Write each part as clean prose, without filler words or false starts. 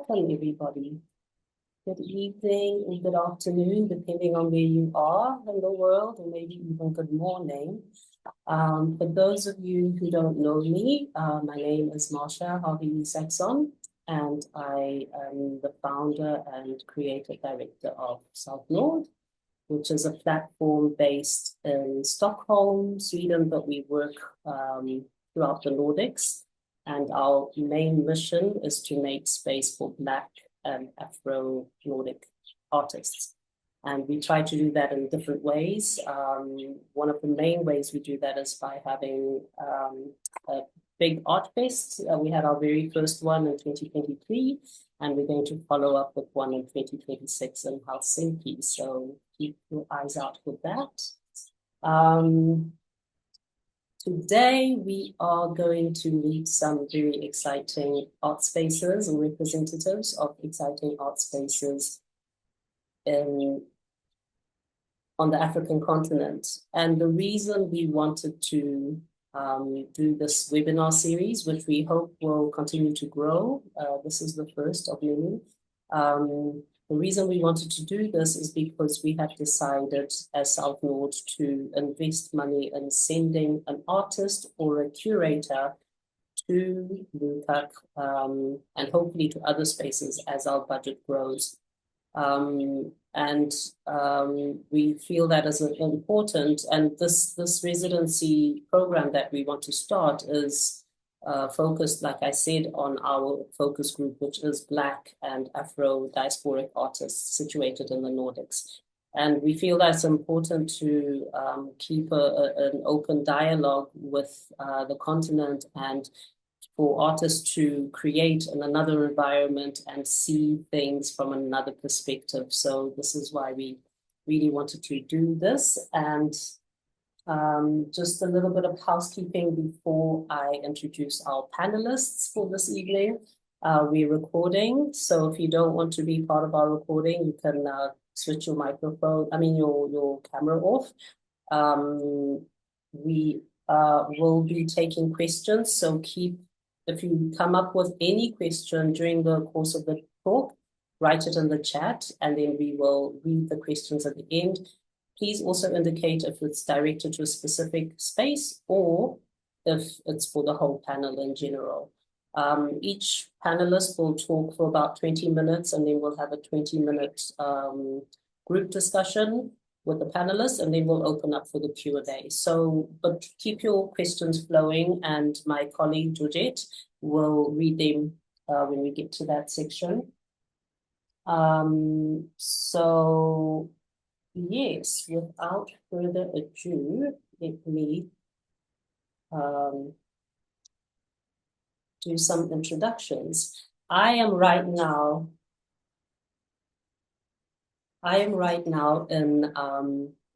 Welcome, everybody. Good evening or good afternoon, depending on where you are in the world, or maybe even good morning. For those of you who don't know me, my name is Marsha Harvey Saxon, and I am the founder and creative director of Southnord, which is a platform based in Stockholm, Sweden, but we work throughout the Nordics. And our main mission is to make space for Black and Afro-Nordic artists. And we try to do that in different ways. One of the main ways we do that is by having a big art fest. We had our very first one in 2023, and we're going to follow up with one in 2026 in Helsinki. So keep your eyes out for that. Today, we are going to meet some very exciting art spaces and representatives of exciting art spaces on the African continent. And the reason we wanted to do this webinar series, which we hope will continue to grow, this is the first of many. The reason we wanted to do this is because we have decided as Southnord to invest money in sending an artist or a curator to Lukac and hopefully to other spaces as our budget grows. We feel that is important. And this residency program that we want to start is focused, like I said, on our focus group, which is Black and Afro-diasporic artists situated in the Nordics. And we feel that's important to keep an open dialogue with the continent and for artists to create in another environment and see things from another perspective. So this is why we really wanted to do this. And just a little bit of housekeeping before I introduce our panelists for this evening. We're recording, so if you don't want to be part of our recording, you can switch your your camera off. We will be taking questions, so if you come up with any question during the course of the talk, write it in the chat, and then we will read the questions at the end. Please also indicate if it's directed to a specific space or if it's for the whole panel in general. Each panelist will talk for about 20 minutes, and then we'll have a 20-minute group discussion with the panelists, and then we'll open up for the Q&A. But keep your questions flowing, and my colleague Georgette will read them when we get to that section. Yes, without further ado, let me do some introductions. I am right now in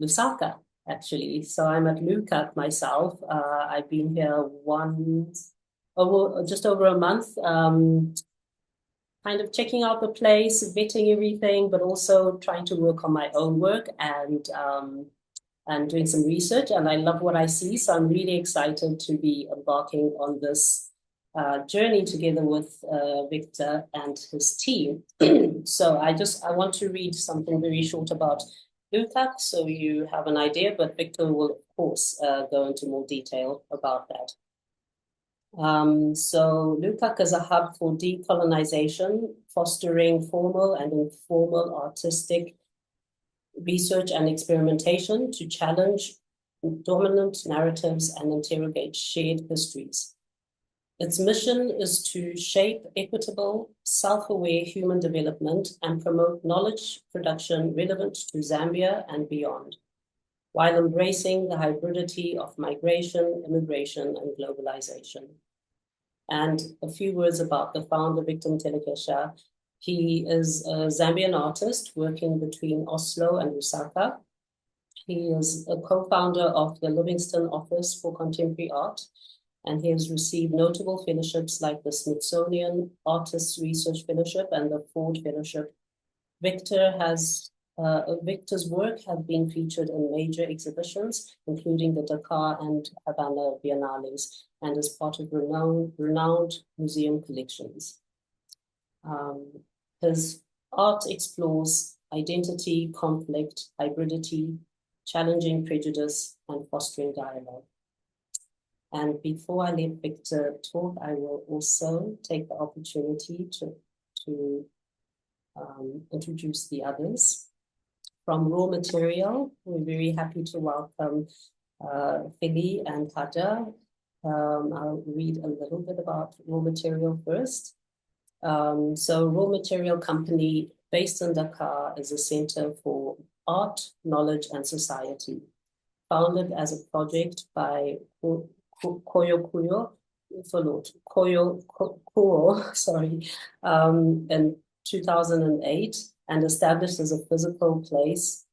Lusaka, actually. So I'm at Lukac myself. I've been here just over a month. Kind of checking out the place, vetting everything, but also trying to work on my own work and doing some research. And I love what I see, so I'm really excited to be embarking on this journey together with Victor and his team. So I want to read something very short about Lukac, so you have an idea, but Victor will, of course, go into more detail about that. So Lukac is a hub for decolonization, fostering formal and informal artistic research and experimentation to challenge dominant narratives and interrogate shared histories. Its mission is to shape equitable, self-aware human development and promote knowledge production relevant to Zambia and beyond, while embracing the hybridity of migration, immigration, and globalization. And a few words about the founder, Victor Telekesha. He is a Zambian artist working between Oslo and Lusaka. He is a co-founder of the Livingston Office for Contemporary Art, and he has received notable fellowships like the Smithsonian Artists Research Fellowship and the Ford Fellowship. Victor's work have been featured in major exhibitions, including the Dakar and Havana Biennales, and is part of renowned museum collections. His art explores identity, conflict, hybridity, challenging prejudice, and fostering dialogue. And before I let Victor talk, I will also take the opportunity to introduce the others. From Raw Material, we're very happy to welcome Philly and Haja. I'll read a little bit about Raw Material first. So Raw Material Company, based in Dakar, is a center for art, knowledge, and society. Founded as a project by Koyo, in 2008, and established as a physical place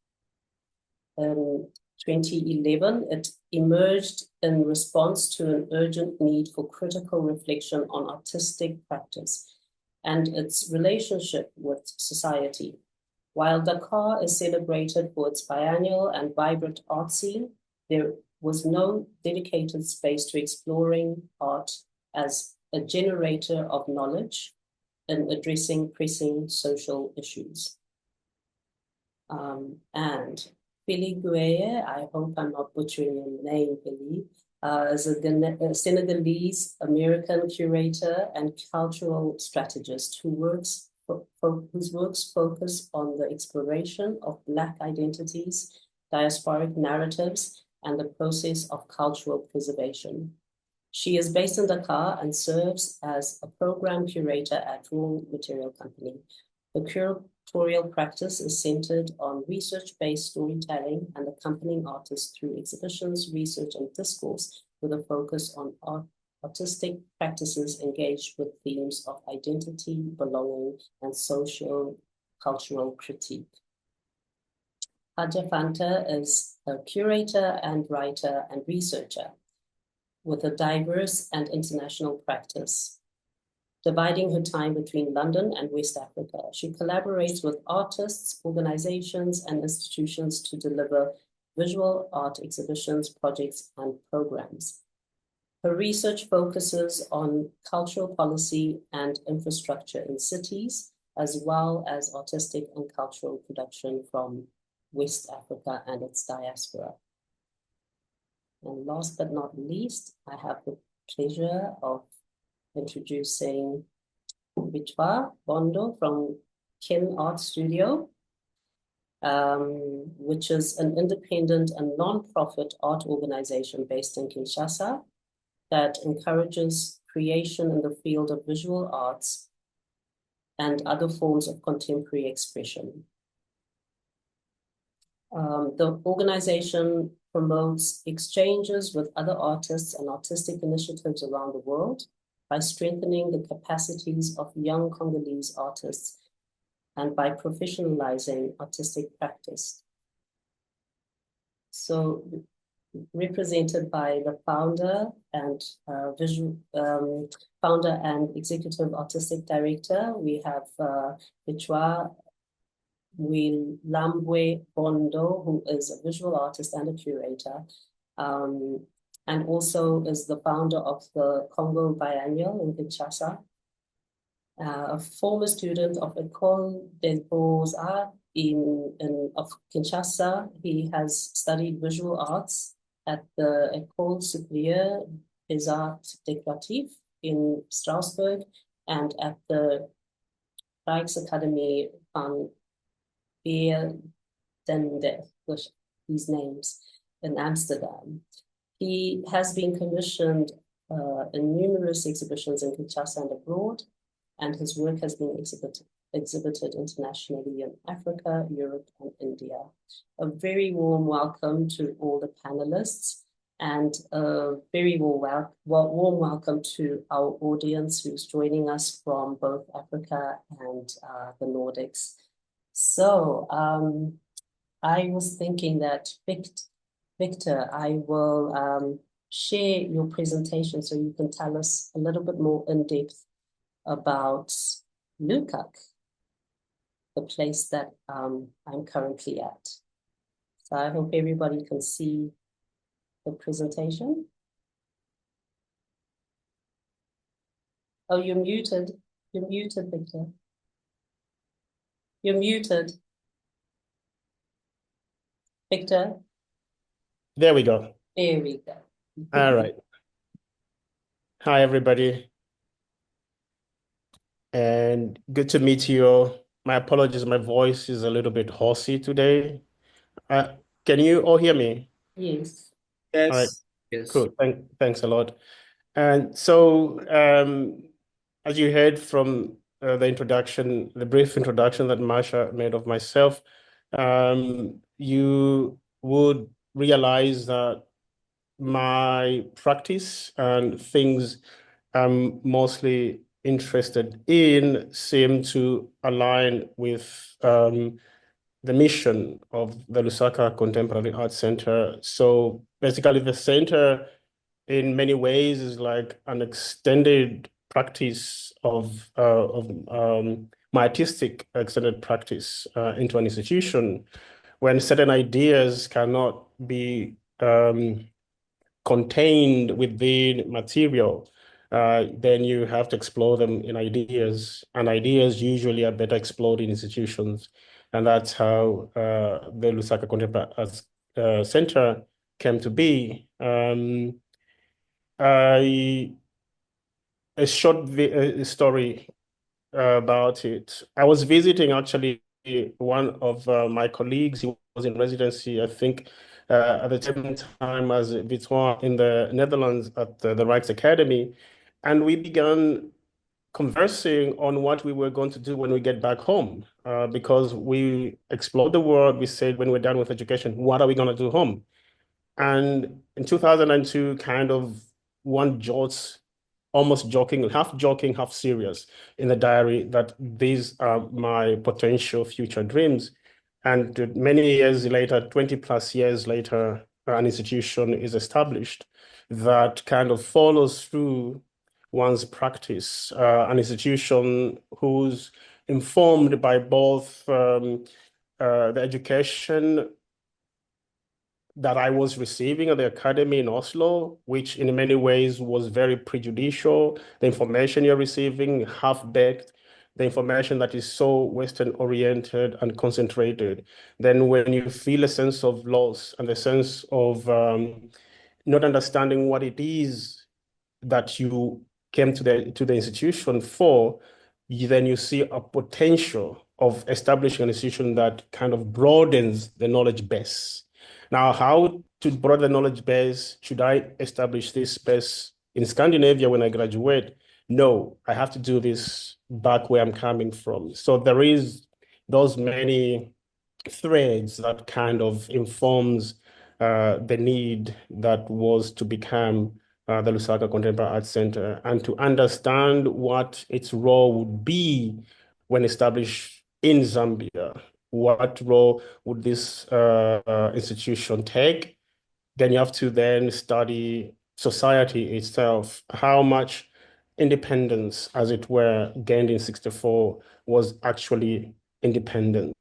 in 2011, it emerged in response to an urgent need for critical reflection on artistic practice and its relationship with society. While Dakar is celebrated for its biennial and vibrant art scene, there was no dedicated space to exploring art as a generator of knowledge in addressing pressing social issues. And Philly Gueye, I hope I'm not butchering your name, Philly, is a Senegalese American curator and cultural strategist whose works focus on the exploration of Black identities, diasporic narratives, and the process of cultural preservation. She is based in Dakar and serves as a program curator at Raw Material Company. The curatorial practice is centered on research-based storytelling and accompanying artists through exhibitions, research, and discourse with a focus on artistic practices engaged with themes of identity, belonging, and social cultural critique. Haja Fanta is a curator and writer and researcher with a diverse and international practice, dividing her time between London and West Africa. She collaborates with artists, organizations, and institutions to deliver visual art exhibitions, projects, and programs. Her research focuses on cultural policy and infrastructure in cities, as well as artistic and cultural production from West Africa and its diaspora. And last but not least, I have the pleasure of introducing Bichwa Bondo from Kin Art Studio, which is an independent and non-profit art organization based in Kinshasa that encourages creation in the field of visual arts and other forms of contemporary expression. The organization promotes exchanges with other artists and artistic initiatives around the world by strengthening the capacities of young Congolese artists and by professionalizing artistic practice. So, represented by the founder and founder and executive artistic director, we have Bichwa Wilambwe Bondo, who is a visual artist and a curator, and also is the founder of the Congo Biennial in Kinshasa, a former student of École des Beaux-Arts of Kinshasa. He has studied visual arts at the École Supérieure des Arts Décoratifs in Strasbourg and at the Rijksakademie van Beeldende, these names, in Amsterdam. He has been commissioned in numerous exhibitions in Kinshasa and abroad, and his work has been exhibited internationally in Africa, Europe, and India. A very warm welcome to all the panelists, and a very warm welcome to our audience who's joining us from both Africa and the Nordics. So I was thinking that, Victor, I will share your presentation so you can tell us a little bit more in depth about Lukak, the place that I'm currently at. So I hope everybody can see the presentation. Oh, you're muted. You're muted, Victor. You're muted. Victor? There we go. There we go. All right. Hi, everybody, and good to meet you all. My apologies, my voice is a little bit hoarse today. Uh, can you all hear me? Yes. All right, Yes, yes. cool. Thanks a lot. And so, as you heard from the introduction, the brief introduction that Masha made of myself, you would realize that my practice and things I'm mostly interested in seem to align with the mission of the Lusaka Contemporary Art Center. So basically, the center, in many ways, is like an extended practice of my artistic extended practice into an institution when certain ideas cannot be contained within material, then you have to explore them in ideas, and ideas usually are better explored in institutions. And that's how the Lusaka Contemporary Arts Center came to be. I, a short story about it. I was visiting actually one of my colleagues. He was in residency, I think, at the same time as Victoire in the Netherlands at the Rijks Academy. And we began conversing on what we were going to do when we get back home, because we explored the world. We said, when we're done with education, what are we going to do home? And in 2002, kind of one jots, almost joking, half serious in the diary that these are my potential future dreams. And many years later, 20 plus years later, an institution is established that kind of follows through one's practice, an institution who's informed by both the education that I was receiving at the academy in Oslo, which in many ways was very prejudicial. The information you're receiving, half-baked, the information that is so Western-oriented and concentrated. Then when you feel a sense of loss and a sense of not understanding what it is that you came to the institution for, then you see a potential of establishing an institution that kind of broadens the knowledge base. Now, how to broaden the knowledge base? Should I establish this space in Scandinavia when I graduate? No, I have to do this back where I'm coming from. So there is those many threads that kind of informs the need that was to become the Lusaka Contemporary Arts Center, and to understand what its role would be when established in Zambia. What role would this institution take? Then you have to then study society itself, how much independence, as it were, gained in 64 was actually independence.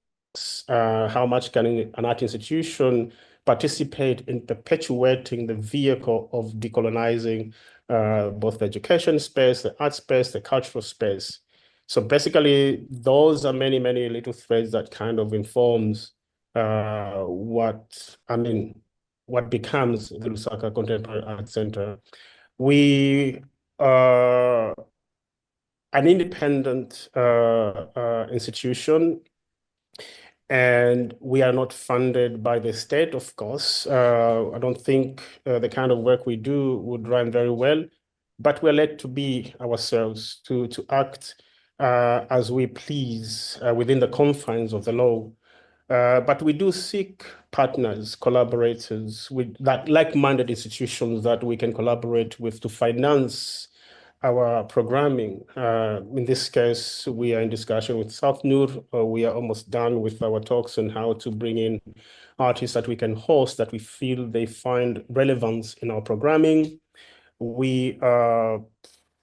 How much can an art institution participate in perpetuating the vehicle of decolonizing both the education space, the art space, the cultural space. So basically, those are many, many little threads that kind of informs what becomes the Lusaka Contemporary Art Center. We are an independent institution, and we are not funded by the state, of course. I don't think the kind of work we do would run very well, but we're led to be ourselves, to act as we please within the confines of the law. But we do seek partners, collaborators with that like-minded institutions that we can collaborate with to finance our programming. In this case, we are in discussion with Southnord. We are almost done with our talks on how to bring in artists that we can host that we feel they find relevance in our programming. We are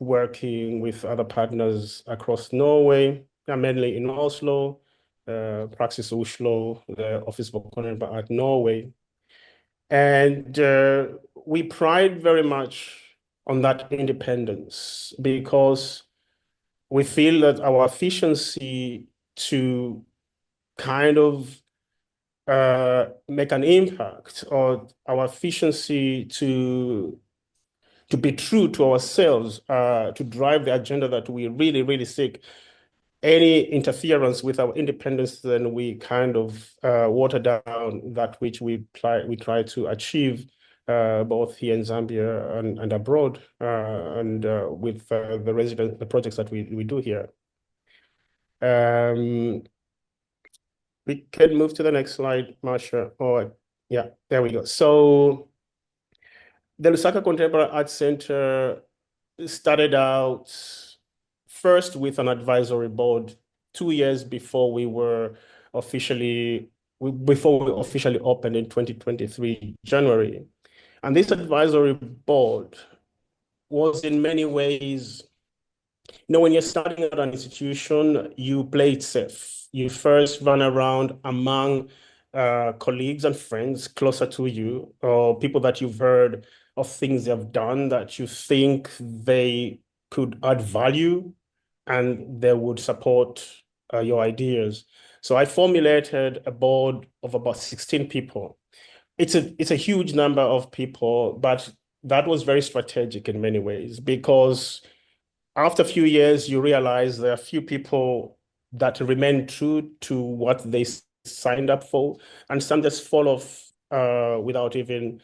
working with other partners across Norway, mainly in Oslo, Praxis Oslo, the Office for Contemporary Art Norway. And we pride very much on that independence because we feel that our efficiency to kind of make an impact, or our efficiency to be true to ourselves, to drive the agenda that we really, really seek. Any interference with our independence, then we kind of water down that which we try to achieve, both here in Zambia and abroad, and with the projects that we do here. We can move to the next slide, Marsha. Or yeah, there we go. So the Lusaka Contemporary Art Center started out first with an advisory board 2 years before we officially opened in 2023 January. And this advisory board was in many ways, when you're starting at an institution, you play it safe. You first run around among colleagues and friends closer to you, or people that you've heard of things they've done that you think they could add value and they would support your ideas. So I formulated a board of about 16 people. It's a huge number of people, but that was very strategic in many ways, because after a few years, you realize there are a few people that remain true to what they signed up for, and some just fall off without even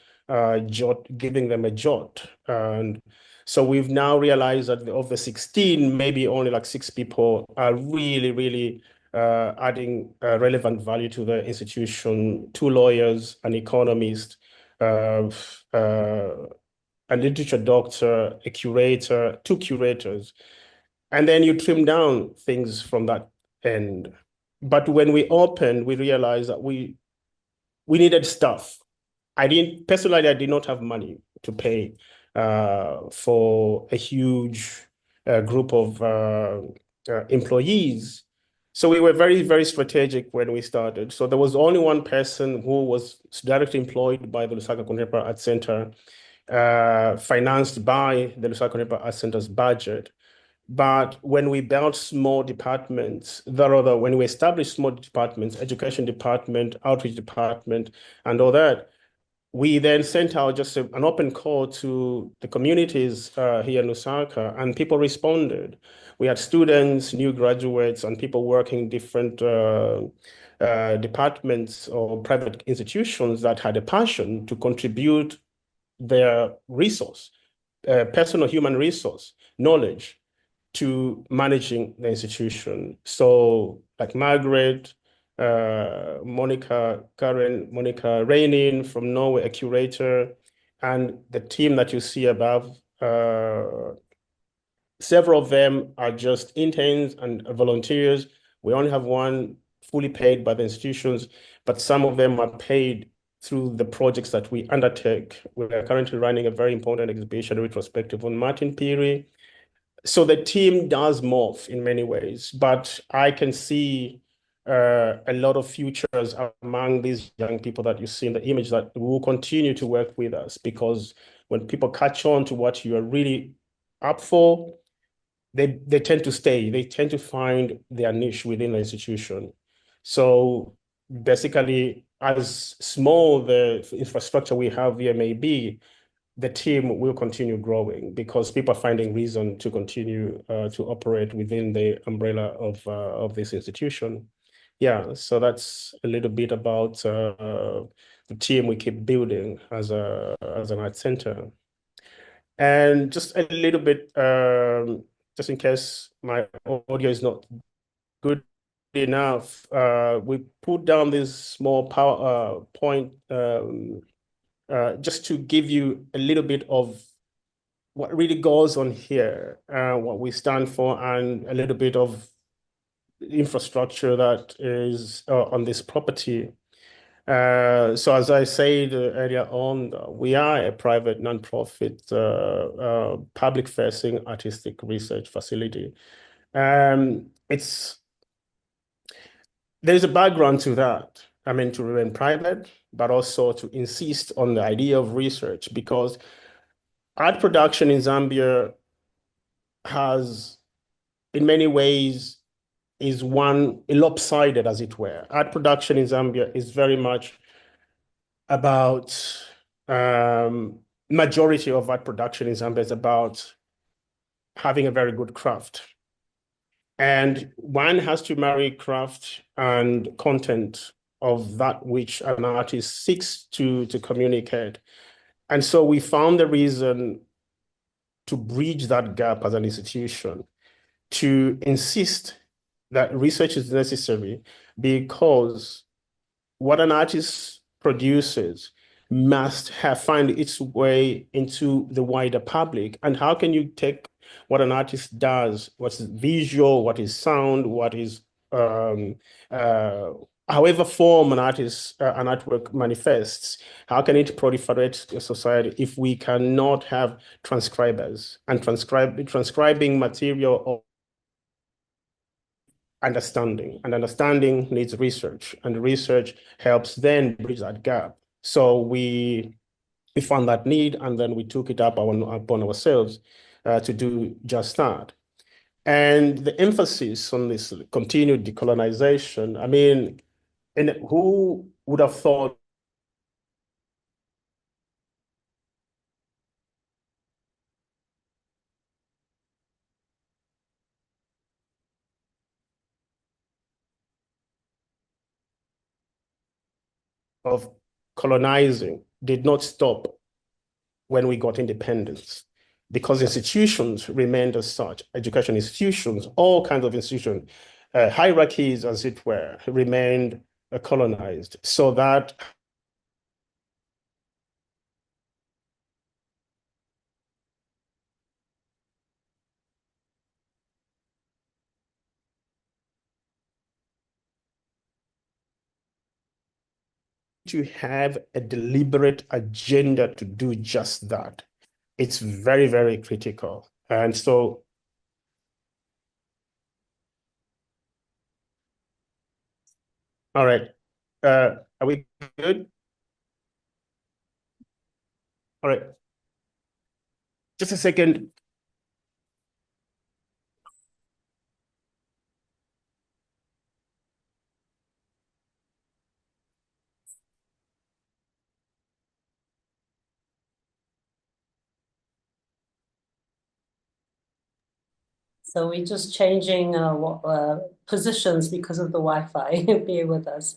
giving them a jot. And so we've now realized that of the 16, maybe only like 6 people are really, really adding relevant value to the institution: 2 lawyers, an economist, a literature doctor, a curator, 2 curators. And then you trim down things from that end. But when we opened, we realized that we needed staff. I did not have money to pay for a huge group of employees. So we were very, very strategic when we started. So there was only one person who was directly employed by the Lusaka Contemporary Art Center, financed by the Lusaka Contemporary Art Center's budget. But when we built small departments, when we established small departments, education department, outreach department, and all that, we then sent out just an open call to the communities here in Lusaka, and people responded. We had students, new graduates, and people working different departments or private institutions that had a passion to contribute their resource, personal human resource, knowledge, to managing the institution. So like Margaret, Monica Reinin from Norway, a curator, and the team that you see above, several of them are just interns and volunteers. We only have one fully paid by the institutions, but some of them are paid through the projects that we undertake. We are currently running a very important exhibition retrospective on Martin Peary. So the team does morph in many ways, but I can see a lot of futures among these young people that you see in the image that will continue to work with us, because when people catch on to what you are really up for, they tend to stay. They tend to find their niche within the institution. So basically, as small the infrastructure we have here may be, the team will continue growing because people are finding reason to continue to operate within the umbrella of this institution. Yeah, so that's a little bit about the team we keep building as an art center. And just a little bit, just in case my audio is not good enough, we put down this small PowerPoint just to give you a little bit of what really goes on here, what we stand for, and a little bit of infrastructure that is on this property. So as I said earlier on, we are a private nonprofit, public-facing artistic research facility. There's a background to that. I mean, to remain private, but also to insist on the idea of research, because art production in Zambia has, in many ways, is one lopsided, as it were. Art production in Zambia is very much about majority of art production in Zambia is about having a very good craft. And one has to marry craft and content of that which an artist seeks to communicate. And so we found the reason to bridge that gap as an institution, to insist that research is necessary because what an artist produces must find its way into the wider public. And how can you take what an artist does, what's visual, what is sound, what is however form an artwork manifests, how can it proliferate a society if we cannot have transcribers and transcribing material understanding, and understanding needs research, and research helps then bridge that gap. So we found that need, and then we took it upon ourselves to do just that. And the emphasis on this continued decolonization, I mean, and who would have thought of colonizing did not stop when we got independence, because institutions remained as such, education institutions, all kinds of institutions, hierarchies, as it were, remained colonized. So that to have a deliberate agenda to do just that. It's very, very critical. And so, all right, are we good? All right, just a second. So we're just changing positions because of the Wi-Fi. Bear with us.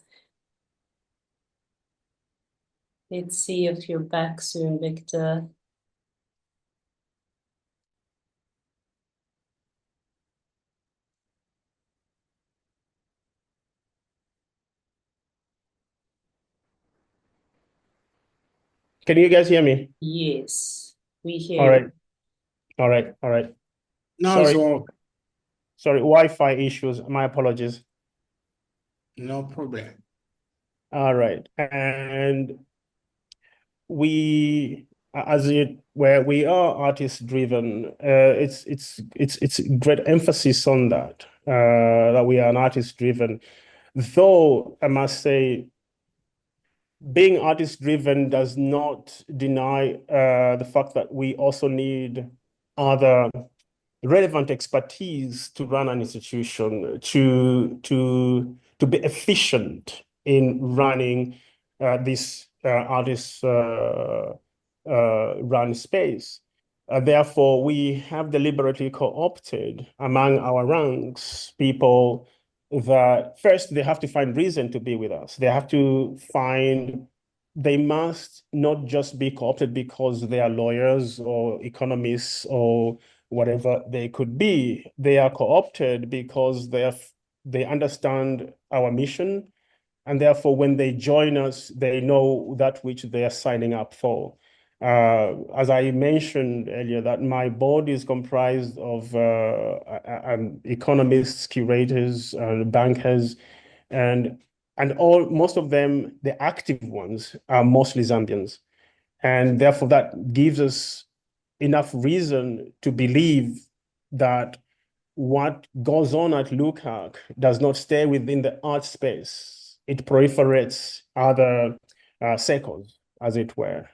Let's see if you're back soon, Victor. Can you guys hear me? Yes, we hear All right, you. all right, all right. No, Sorry, so sorry, Wi-Fi issues. My apologies. no problem. All right, and we, as it where we are artist driven, it's great emphasis on that, that we are an artist driven. Though I must say, being artist driven does not deny the fact that we also need other relevant expertise to run an institution, to be efficient in running this artist run space. Therefore, we have deliberately co-opted among our ranks people that first they have to find reason to be with us. They must not just be co-opted because they are lawyers or economists or whatever they could be. They are co-opted because they understand our mission, and therefore when they join us, they know that which they are signing up for. As I mentioned earlier, that my board is comprised of economists, curators, bankers, and most of them, the active ones, are mostly Zambians. And therefore that gives us enough reason to believe that what goes on at LUCAC does not stay within the art space. It proliferates other circles. as it were,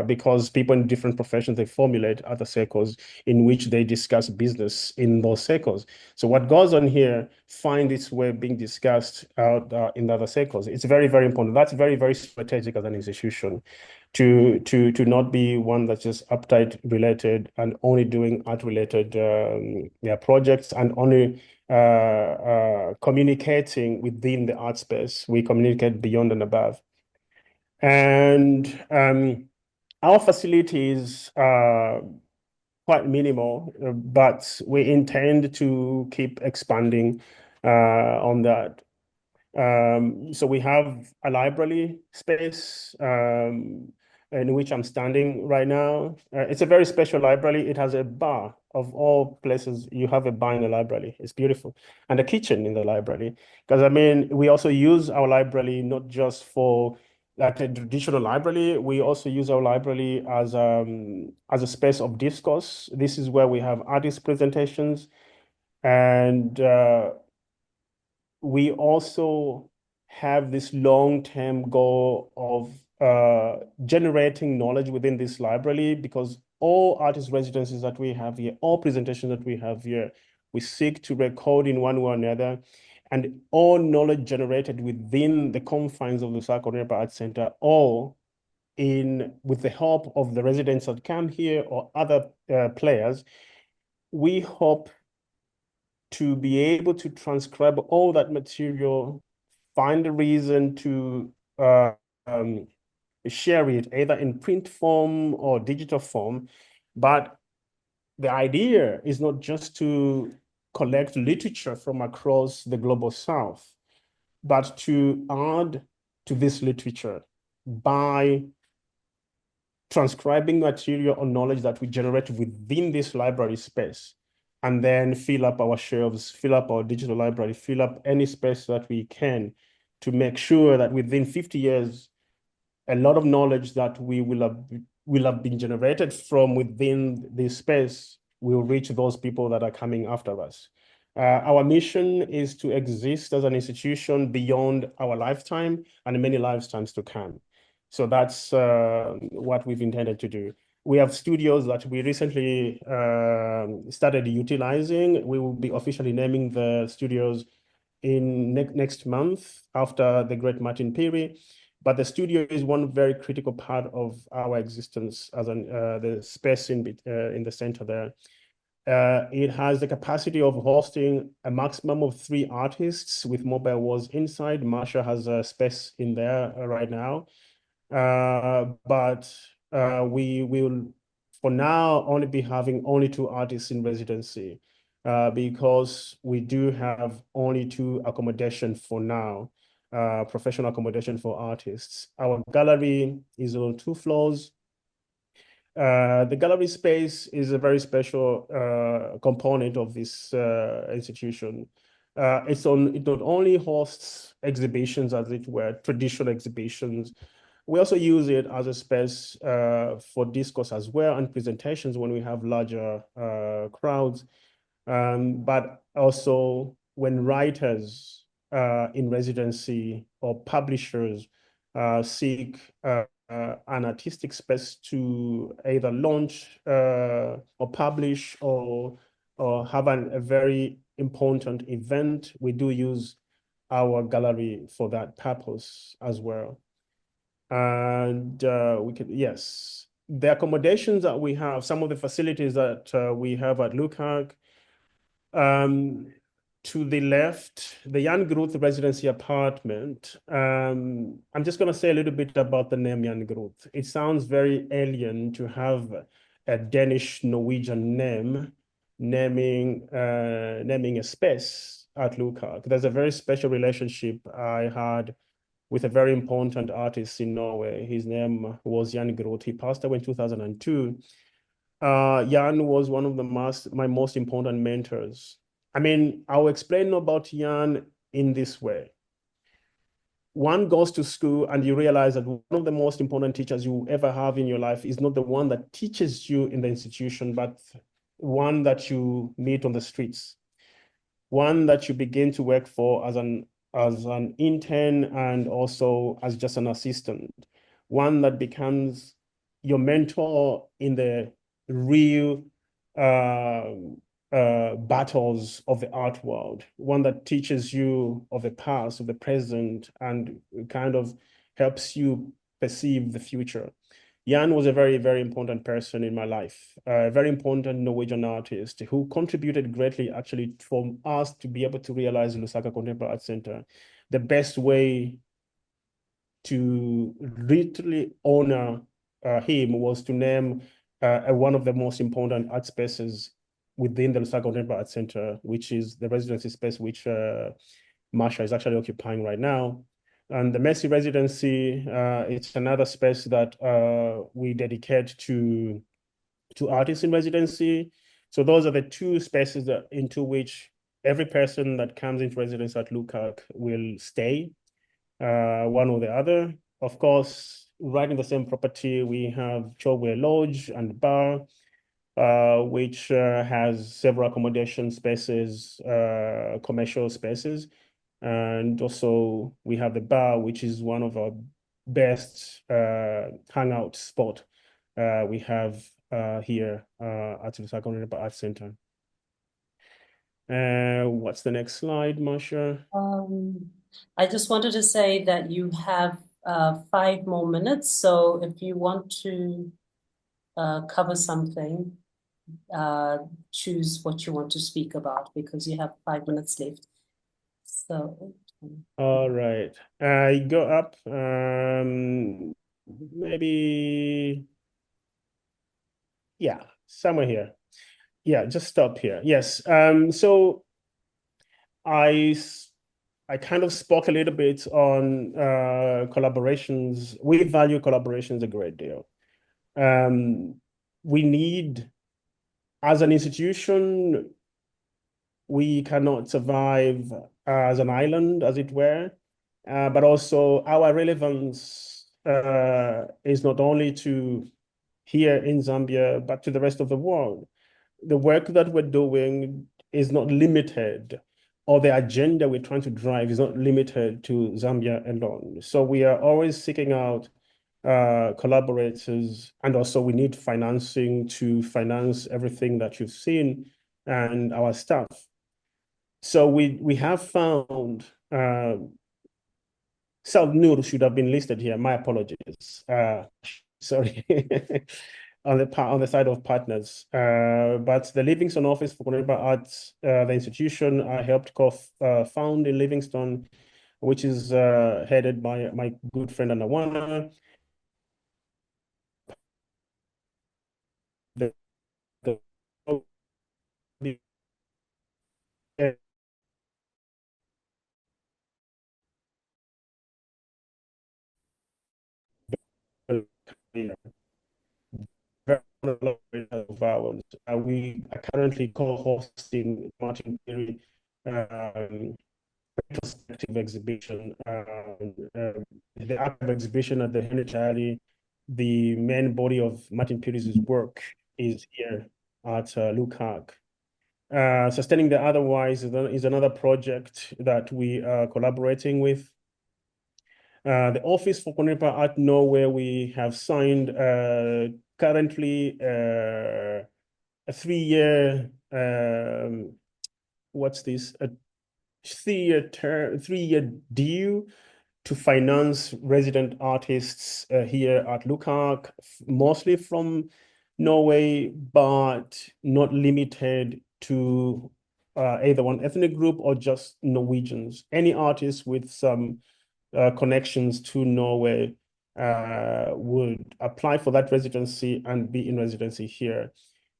because people in different professions, they formulate other circles in which they discuss business in those circles. So what goes on here find its way being discussed out in the other circles. It's very, very important. That's very, very strategic as an institution to not be one that's just uptight related and only doing art related projects and only communicating within the art space. We communicate beyond and above. And our facilities are quite minimal, but we intend to keep expanding on that. So we have a library space in which I'm standing right now. It's a very special library. It has a bar. Of all places, you have a bar in the library. It's beautiful. And a kitchen in the library. Because, I mean, we also use our library not just for like a traditional library. We also use our library as a space of discourse. This is where we have artist presentations. And we also have this long-term goal of generating knowledge within this library, because all artist residencies that we have here, all presentations that we have here, we seek to record in one way or another, and all knowledge generated within the confines of the Southnord Art Center, all with the help of the residents that come here or other players, we hope to be able to transcribe all that material, find a reason to share it either in print form or digital form. But the idea is not just to collect literature from across the global South, but to add to this literature by transcribing material or knowledge that we generate within this library space, and then fill up our shelves, fill up our digital library, fill up any space that we can to make sure that within 50 years, a lot of knowledge that we will have been generated from within this space will reach those people that are coming after us. Our mission is to exist as an institution beyond our lifetime and many lifetimes to come. So that's what we've intended to do. We have studios that we recently started utilizing. We will be officially naming the studios in next month after the Great Martin Piri. But the studio is one very critical part of our existence as the space in the center there. It has the capacity of hosting a maximum of 3 artists with mobile walls inside. Marsha has a space in there right now. But we will, for now, only be having only 2 artists in residency because we do have only 2 accommodation for now, professional accommodation for artists. Our gallery is on 2 floors. The gallery space is a very special component of this institution. It not only hosts exhibitions, as it were, traditional exhibitions. We also use it as a space for discourse as well and presentations when we have larger crowds. But also when writers in residency or publishers seek an artistic space to either launch or publish or have a very important event, we do use our gallery for that purpose as well. And we can, yes, the accommodations that we have, some of the facilities that we have at Lukak, to the left, the Jan Groth Residency Apartment. I'm just going to say a little bit about the name Jan Groth. It sounds very alien to have a Danish Norwegian name naming a space at Lukak. There's a very special relationship I had with a very important artist in Norway. His name was Jan Groth. He passed away in 2002. Jan was one of my most important mentors. I mean, I'll explain about Jan in this way. One goes to school and you realize that one of the most important teachers you ever have in your life is not the one that teaches you in the institution, but one that you meet on the streets, one that you begin to work for as an intern and also as just an assistant, one that becomes your mentor in the real battles of the art world, one that teaches you of the past, of the present, and kind of helps you perceive the future. Jan was a very, very important person in my life, a very important Norwegian artist who contributed greatly actually for us to be able to realize Lusaka Contemporary Art Center. The best way to literally honor him was to name one of the most important art spaces within the Lusaka Contemporary Art Center, which is the residency space which Marsha is actually occupying right now. And the Mercy Residency, it's another space that we dedicate to artists in residency. So those are the two spaces into which every person that comes into residence at LUCAC will stay, one or the other. Of course, right in the same property, we have Chogwe Lodge and Bar, which has several accommodation spaces, commercial spaces. And also we have the bar, which is one of our best hangout spot we have here at the Lusaka Art Center. What's the next slide, Marsha? I just wanted to say that you have 5 more minutes. So if you want to cover something, choose what you want to speak about because you have 5 minutes left. So. All right. I go up, maybe, yeah, somewhere here. Yeah, just stop here. Yes. So I kind of spoke a little bit on collaborations. We value collaborations a great deal. We need, as an institution, we cannot survive as an island, as it were, but also our relevance is not only to here in Zambia, but to the rest of the world. The work that we're doing is not limited, or the agenda we're trying to drive is not limited to Zambia alone. So we are always seeking out collaborators, and also we need financing to finance everything that you've seen and our staff. So we have found Southnord should have been listed here. My apologies. Sorry. On the side of partners. But the Livingston Office for Contemporary Arts, the institution I helped found in Livingston, which is headed by my good friend Anawana. The vowels. We are currently co-hosting Martin Perry retrospective exhibition. The archive exhibition at the Heritage Gallery, the main body of Martin Perry's work is here at LUCAC. Sustaining the Otherwise is another project that we are collaborating with. The Office for Contemporary Art Norway, we have signed currently a 3-year, what's this? A 3-year deal to finance resident artists here at LUCAC, mostly from Norway, but not limited to either one ethnic group or just Norwegians. Any artist with some connections to Norway would apply for that residency and be in residency here.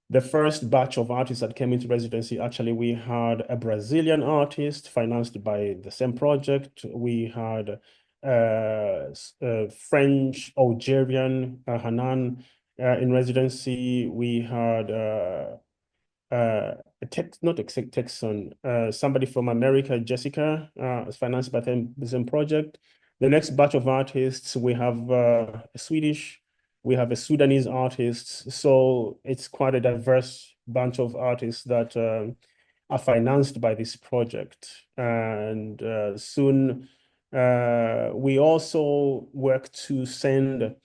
The first batch of artists that came into residency, actually, we had a Brazilian artist financed by the same project. We had French, Algerian, Hanan in residency. We had Texan, somebody from America, Jessica, is financed by the same project. The next batch of artists, we have a Swedish, we have a Sudanese artist. So it's quite a diverse bunch of artists that are financed by this project. And soon We also work to send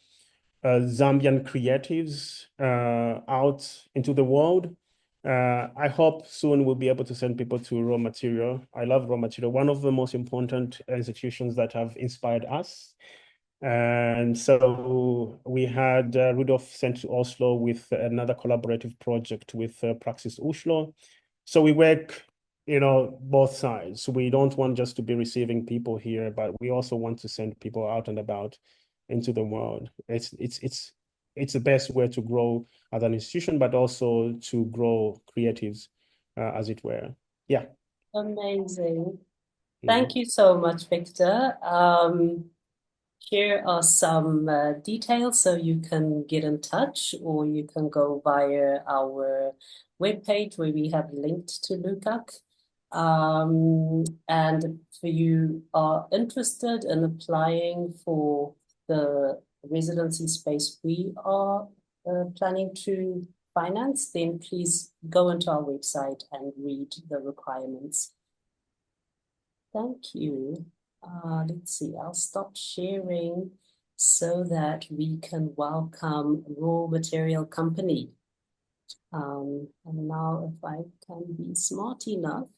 Zambian creatives out into the world. I hope soon we'll be able to send people to Raw Material. I love Raw Material, one of the most important institutions that have inspired us. And so we had Rudolf sent to Oslo with another collaborative project with Praxis Oslo. So we work, both sides. We don't want just to be receiving people here, but we also want to send people out and about into the world. It's the best way to grow as an institution, but also to grow creatives, as it were. Yeah. Amazing. Thank you so much, Victor. Here are some details so you can get in touch, or you can go via our webpage where we have linked to LUCAC. And if you are interested in applying for the residency space we are planning to finance, then please go into our website and read the requirements. Thank you. Let's see, I'll stop sharing so that we can welcome Raw Material Company. And now if I can be smart enough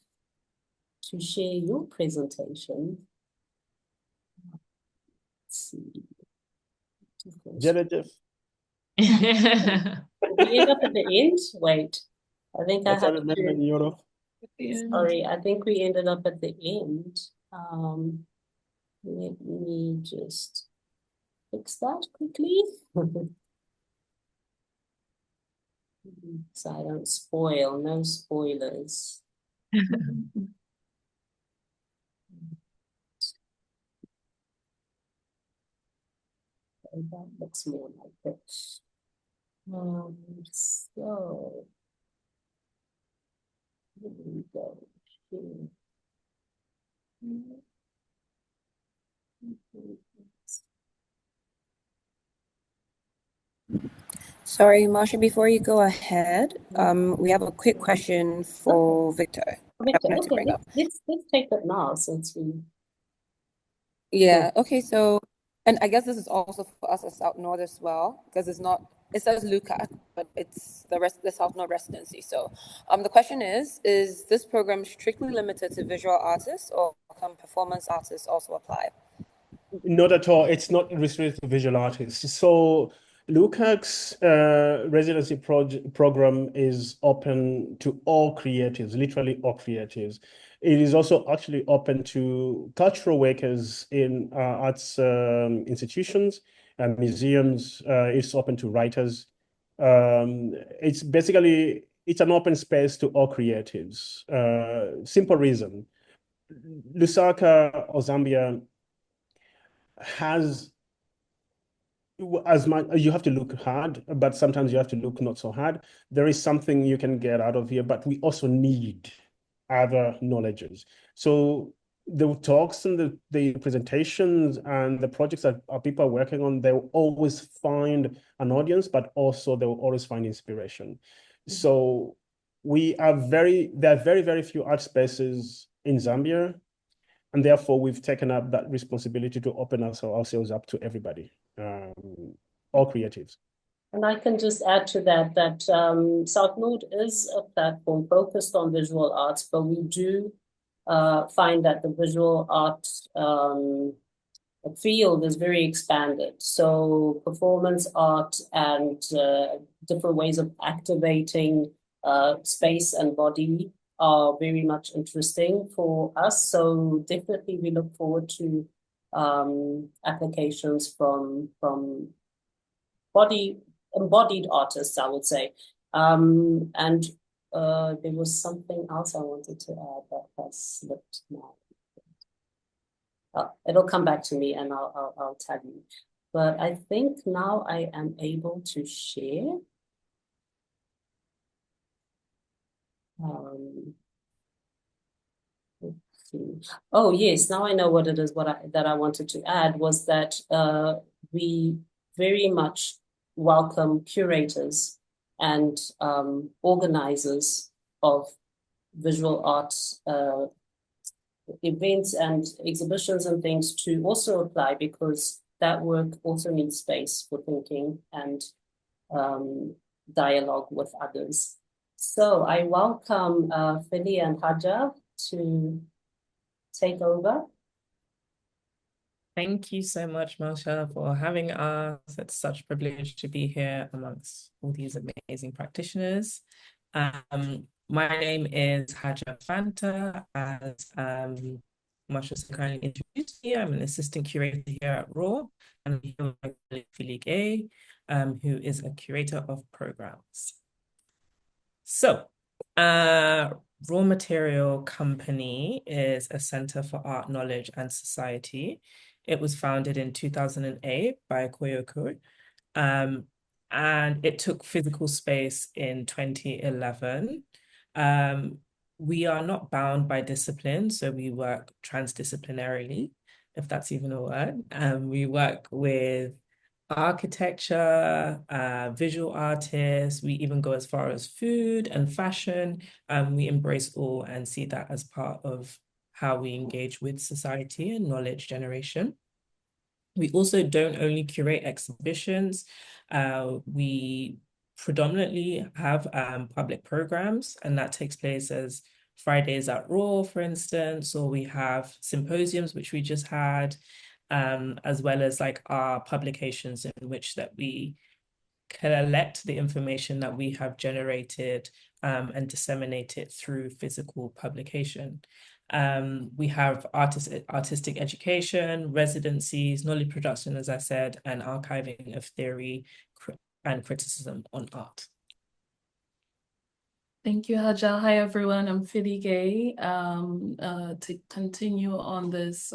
to share your presentation. Let's see. Jerejef. We end up at the end? Wait, I think I have to... Sorry, I think we ended up at the end. Let me just fix that quickly. So I don't spoil, no spoilers. That looks more like this. So here we go. Here. Sorry, Marsha, before you go ahead, we have a quick question for Victor. Victor, okay, let's take that now since we... Yeah, okay, so, and I guess this is also for us as Southnord as well, because it says LUCAC, but it's the Southnord Residency. So the question is this program strictly limited to visual artists, or can performance artists also apply? Not at all. It's not restricted to visual artists. So LUCAC's residency program is open to all creatives, literally all creatives. It is also actually open to cultural workers in arts institutions and museums. It's open to writers. It's an open space to all creatives. Simple reason. Lusaka or Zambia has, as much, you have to look hard, but sometimes you have to look not so hard. There is something you can get out of here, but we also need other knowledges. So the talks and the presentations and the projects that our people are working on, they'll always find an audience, but also they'll always find inspiration. So there are very, very few art spaces in Zambia. And therefore, we've taken up that responsibility to open ourselves up to everybody, all creatives. And I can just add to that Southnord is a platform focused on visual arts, but we do find that the visual art field is very expanded. So performance art and different ways of activating space and body are very much interesting for us. So definitely we look forward to applications from embodied artists, I would say. And there was something else I wanted to add that has slipped now. It'll come back to me and I'll tell you. But I think now I am able to share. Let's see. Oh yes, now I know what it is. That I wanted to add was that we very much welcome curators and organizers of visual arts events and exhibitions and things to also apply, because that work also needs space for thinking and dialogue with others. So I welcome Fili and Haja to take over. Thank you so much, Marsha, for having us. It's such a privilege to be here amongst all these amazing practitioners. My name is Haja Fanta. As Marsha so kindly introduced me, I'm an assistant curator here at RAW, and I'm here with my colleague Philippe A, who is a curator of programs. So, Raw Material Company is a center for art, knowledge, and society. It was founded in 2008 by Koyoko, and it took physical space in 2011. We are not bound by discipline, so we work transdisciplinarily, if that's even a word. We work with architecture, visual artists. We even go as far as food and fashion. We embrace all and see that as part of how we engage with society and knowledge generation. We also don't only curate exhibitions. We predominantly have public programs, and that takes place as Fridays at Raw, for instance, or we have symposiums, which we just had, as well as like our publications in which that we collect the information that we have generated and disseminate it through physical publication. We have artistic education, residencies, knowledge production, as I said, and archiving of theory and criticism on art. Thank you, Haja. Hi, everyone. I'm Fili Gay. To continue on this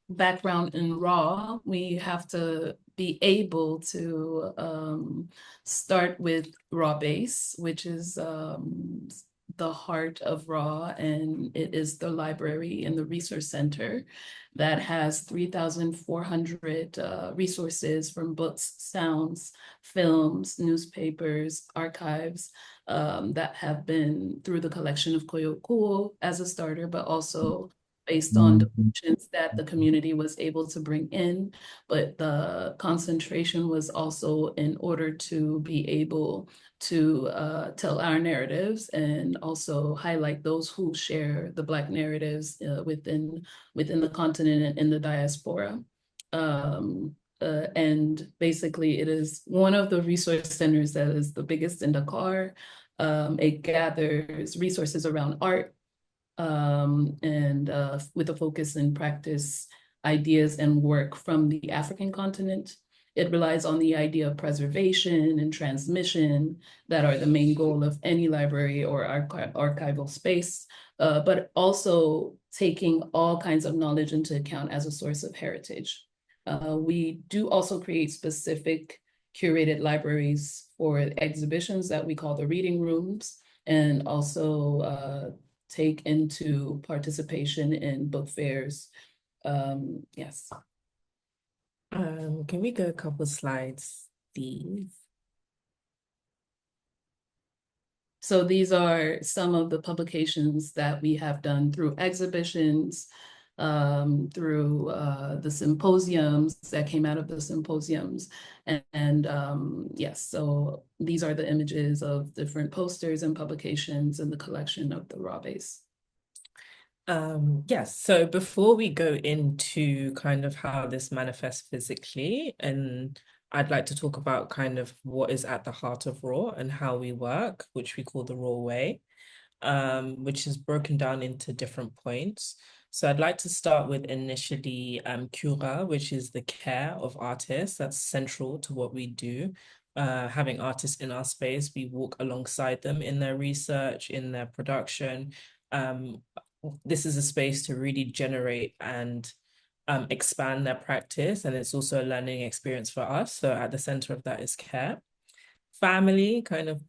background in RAW, we have to be able to start with RAW Base, which is the heart of RAW, and it is the library and the resource center that has 3,400 resources from books, sounds, films, newspapers, archives that have been through the collection of Koyoko as a starter, but also based on donations that the community was able to bring in. But the concentration was also in order to be able to tell our narratives and also highlight those who share the Black narratives within the continent and in the diaspora. And basically it is one of the resource centers that is the biggest in Dakar. It gathers resources around art, and with a focus in practice, ideas and work from the African continent. It relies on the idea of preservation and transmission that are the main goal of any library or archival space, but also taking all kinds of knowledge into account as a source of heritage. We do also create specific curated libraries for exhibitions that we call the reading rooms, and also take into participation in book fairs. Yes. Can we go a couple slides, Steve? So these are some of the publications that we have done through exhibitions, through the symposiums that came out of the symposiums. And yes, so these are the images of different posters and publications in the collection of the RAW Base. Yes, so before we go into kind of how this manifests physically, and I'd like to talk about kind of what is at the heart of RAW and how we work, which we call the RAW way, which is broken down into different points. So I'd like to start with initially cura, which is the care of artists. That's central to what we do. Having artists in our space, we walk alongside them in their research, in their production. This is a space to really generate and expand their practice, and it's also a learning experience for us. So at the center of that is care. Family, kind of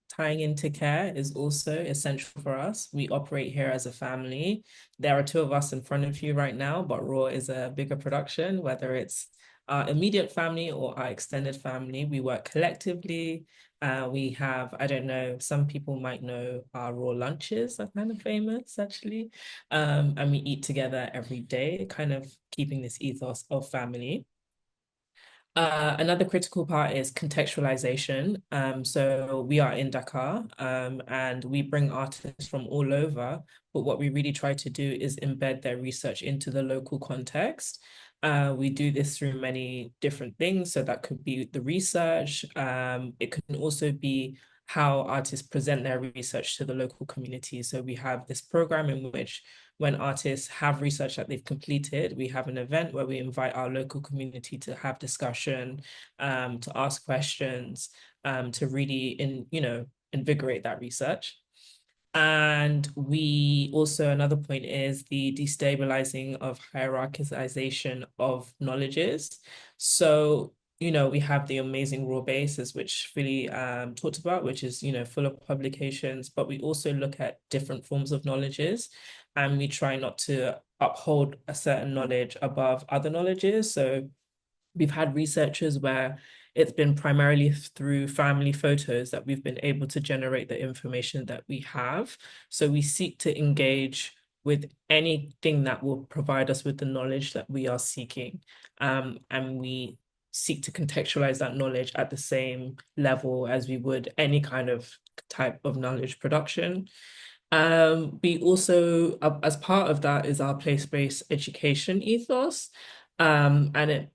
tying into care, is also essential for us. We operate here as a family. There are two of us in front of you right now, but RAW is a bigger production, whether it's our immediate family or our extended family. We work collectively. We have, I don't know, some people might know our raw lunches are kind of famous actually. And we eat together every day, kind of keeping this ethos of family. Another critical part is contextualization. So we are in Dakar, and we bring artists from all over, but what we really try to do is embed their research into the local context. We do this through many different things. So that could be the research. It can also be how artists present their research to the local community. So we have this program in which when artists have research that they've completed, we have an event where we invite our local community to have discussion, to ask questions, to really invigorate that research. And we also, another point is the destabilizing of hierarchization of knowledges. So, we have the amazing raw bases, which really talked about, which is, full of publications, but we also look at different forms of knowledges, and we try not to uphold a certain knowledge above other knowledges. So we've had researchers where it's been primarily through family photos that we've been able to generate the information that we have. So we seek to engage with anything that will provide us with the knowledge that we are seeking. And we seek to contextualize that knowledge at the same level as we would any kind of type of knowledge production. We also, as part of that, is our place-based education ethos. And it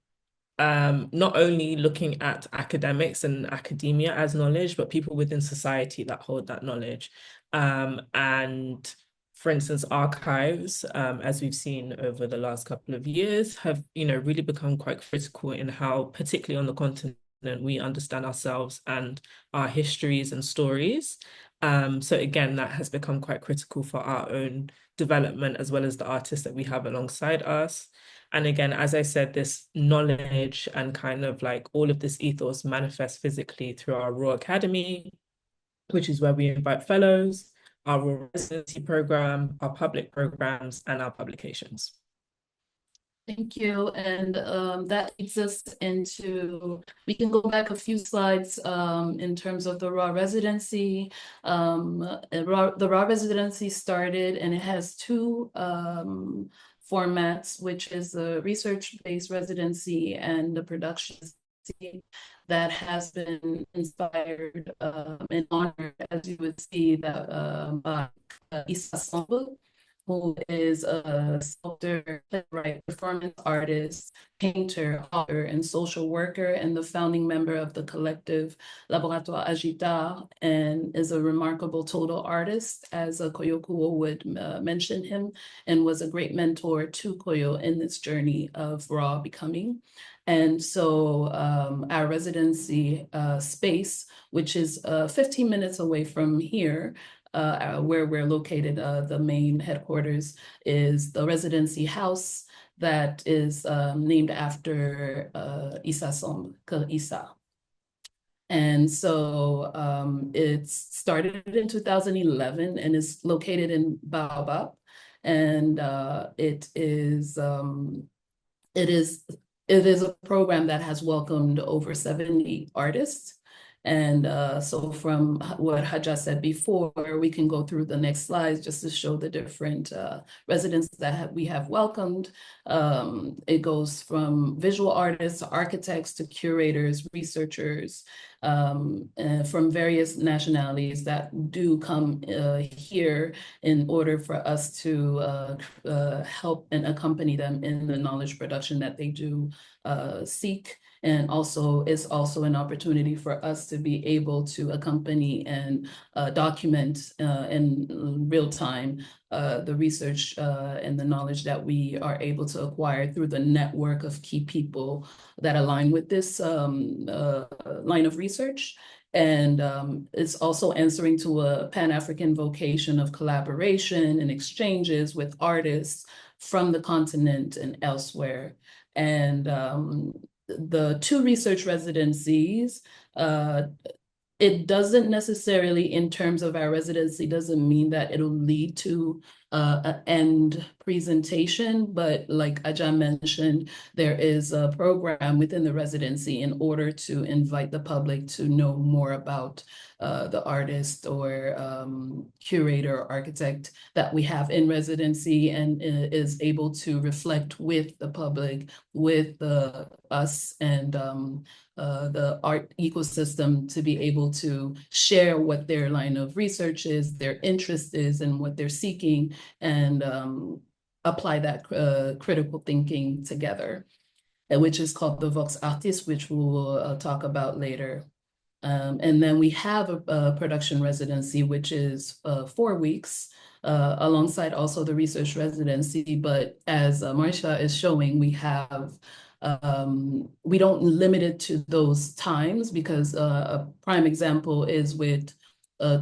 not only looking at academics and academia as knowledge, but people within society that hold that knowledge. And for instance, archives, as we've seen over the last couple of years, have really become quite critical in how, particularly on the continent, we understand ourselves and our histories and stories. So again, that has become quite critical for our own development as well as the artists that we have alongside us. And again, as I said, this knowledge and kind of like all of this ethos manifests physically through our Raw Academy, which is where we invite fellows, our Raw Residency Programme, our public programs, and our publications. Thank you. And that leads us into, we can go back a few slides in terms of the Raw Residency. The Raw Residency started, and it has two formats, which is the research-based residency and the production that has been inspired and honored, as you would see, that by Issa Sambu, who is a sculptor, playwright, performance artist, painter, author, and social worker, and the founding member of the collective Laboratoire Agita, and is a remarkable total artist, as Koyo Kuo would mention him, and was a great mentor to Koyo in this journey of raw becoming. And so our residency space, which is 15 minutes away from here, where we're located, the main headquarters is the residency house that is named after Issa Somb, Issa. And so it started in 2011 and is located in Baobab. And it is a program that has welcomed over 70 artists. And so from what Haja said before, we can go through the next slides just to show the different residents that we have welcomed. It goes from visual artists to architects to curators, researchers, from various nationalities that do come here in order for us to help and accompany them in the knowledge production that they do seek. And also, it's also an opportunity for us to be able to accompany and document in real time the research and the knowledge that we are able to acquire through the network of key people that align with this line of research. And it's also answering to a Pan-African vocation of collaboration and exchanges with artists from the continent and elsewhere. And the two research residencies, it doesn't necessarily, in terms of our residency, doesn't mean that it'll lead to an end presentation, but like Aja mentioned, there is a program within the residency in order to invite the public to know more about the artist or curator or architect that we have in residency, and is able to reflect with the public, with us and the art ecosystem, to be able to share what their line of research is, their interest is, and what they're seeking, and apply that critical thinking together, which is called the Vox Artis, which we will talk about later. And then we have a production residency, which is 4 weeks, alongside also the research residency. But as Marcia is showing, we have we don't limit it to those times, because a prime example is with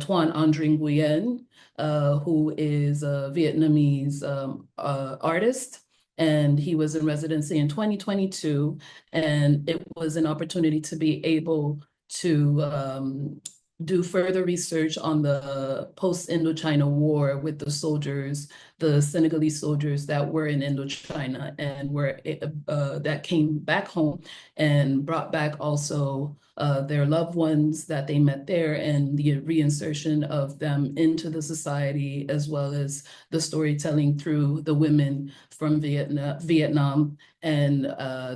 Tuan Andre Nguyen, who is a Vietnamese artist. And he was in residency in 2022, and it was an opportunity to be able to do further research on the post-Indochina War with the soldiers, the Senegalese soldiers that were in Indochina and were that came back home and brought back also their loved ones that they met there, and the reinsertion of them into the society, as well as the storytelling through the women from Vietnam and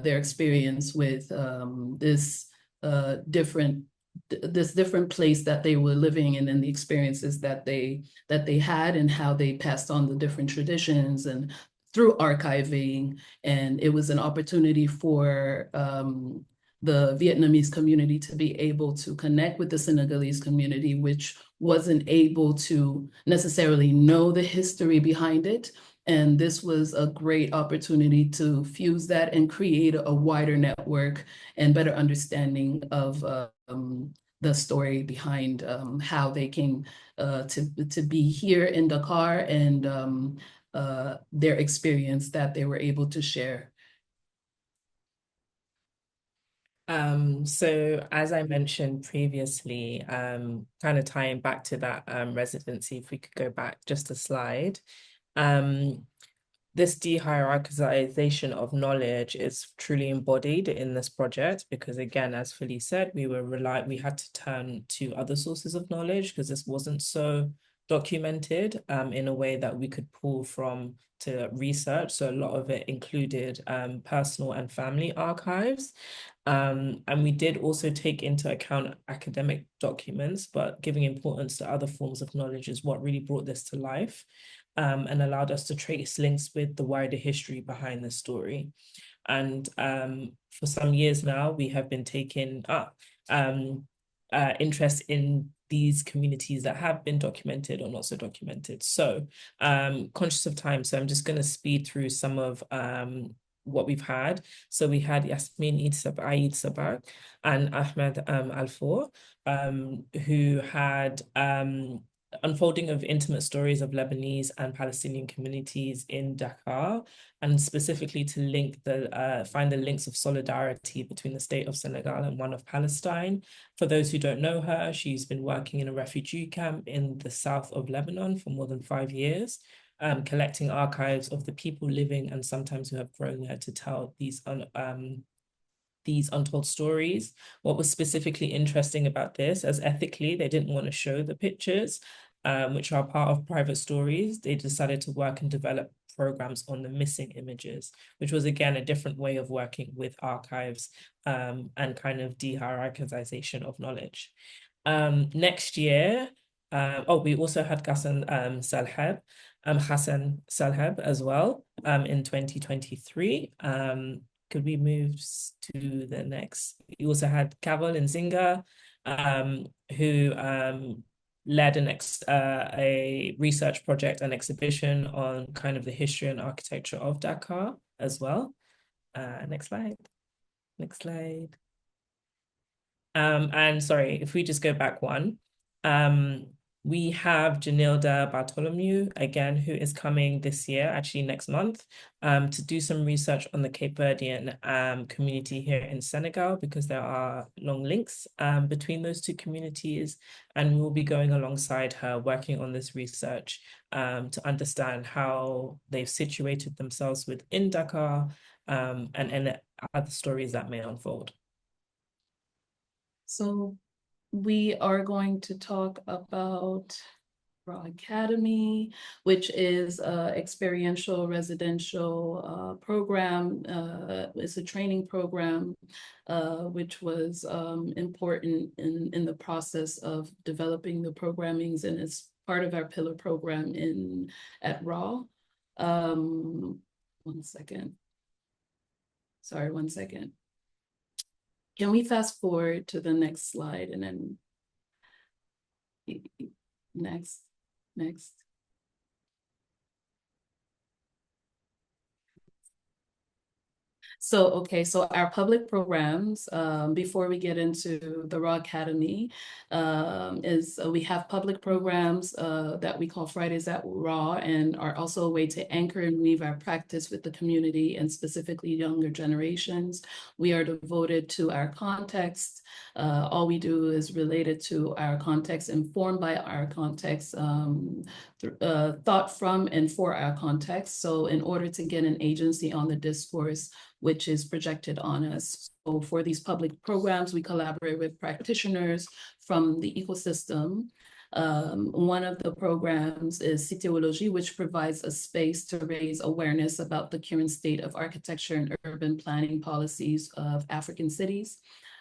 their experience with this different place that they were living in, and the experiences that they had, and how they passed on the different traditions and through archiving. And it was an opportunity for the Vietnamese community to be able to connect with the Senegalese community, which wasn't able to necessarily know the history behind it. And this was a great opportunity to fuse that and create a wider network and better understanding of the story behind how they came to be here in Dakar, and their experience that they were able to share. So as I mentioned previously, kind of tying back to that residency, if we could go back just a slide. This de-hierarchization of knowledge is truly embodied in this project, because again, as Felice said, we had to turn to other sources of knowledge, because this wasn't so documented in a way that we could pull from to research. So a lot of it included personal and family archives. And we did also take into account academic documents, but giving importance to other forms of knowledge is what really brought this to life, and allowed us to trace links with the wider history behind the story. And for some years now, we have been taking up interest in these communities that have been documented or not so documented. So conscious of time, so I'm just going to speed through some of what we've had. So we had Yasmin Eid Sabak and Ahmed Alfor, who had unfolding of intimate stories of Lebanese and Palestinian communities in Dakar, and specifically to link find the links of solidarity between the state of Senegal and one of Palestine. For those who don't know her, she's been working in a refugee camp in the south of Lebanon for more than 5 years, collecting archives of the people living and sometimes who have grown there to tell these untold stories. What was specifically interesting about this, as ethically they didn't want to show the pictures, which are part of private stories, they decided to work and develop programs on the missing images, which was again a different way of working with archives and kind of de-hierarchization of knowledge. Next year, we also had Hassan Salhab as well in 2023. Could we move to the next? We also had Kaval and Zinga, who led a research project and exhibition on kind of the history and architecture of Dakar as well. Next slide. Next slide. And sorry, if we just go back one. We have Janilda Bartholomew, again, who is coming this year, actually next month, to do some research on the Cape Verdean community here in Senegal, because there are long links between those two communities. And we'll be going alongside her, working on this research to understand how they've situated themselves within Dakar, and other stories that may unfold. So we are going to talk about Raw Academy, which is an experiential residential program. It's a training program, which was important in the process of developing the programmings, and it's part of our pillar program at Raw. 1 second. Sorry, 1 second. Can we fast forward to the next slide and then next. So our public programs, before we get into the Raw Academy, is we have public programs that we call Fridays at Raw, and are also a way to anchor and weave our practice with the community and specifically younger generations. We are devoted to our context. All we do is related to our context, informed by our context, thought from and for our context. So in order to get an agency on the discourse, which is projected on us. So for these public programs, we collaborate with practitioners from the ecosystem. One of the programs is Citéologie, which provides a space to raise awareness about the current state of architecture and urban planning policies of African cities.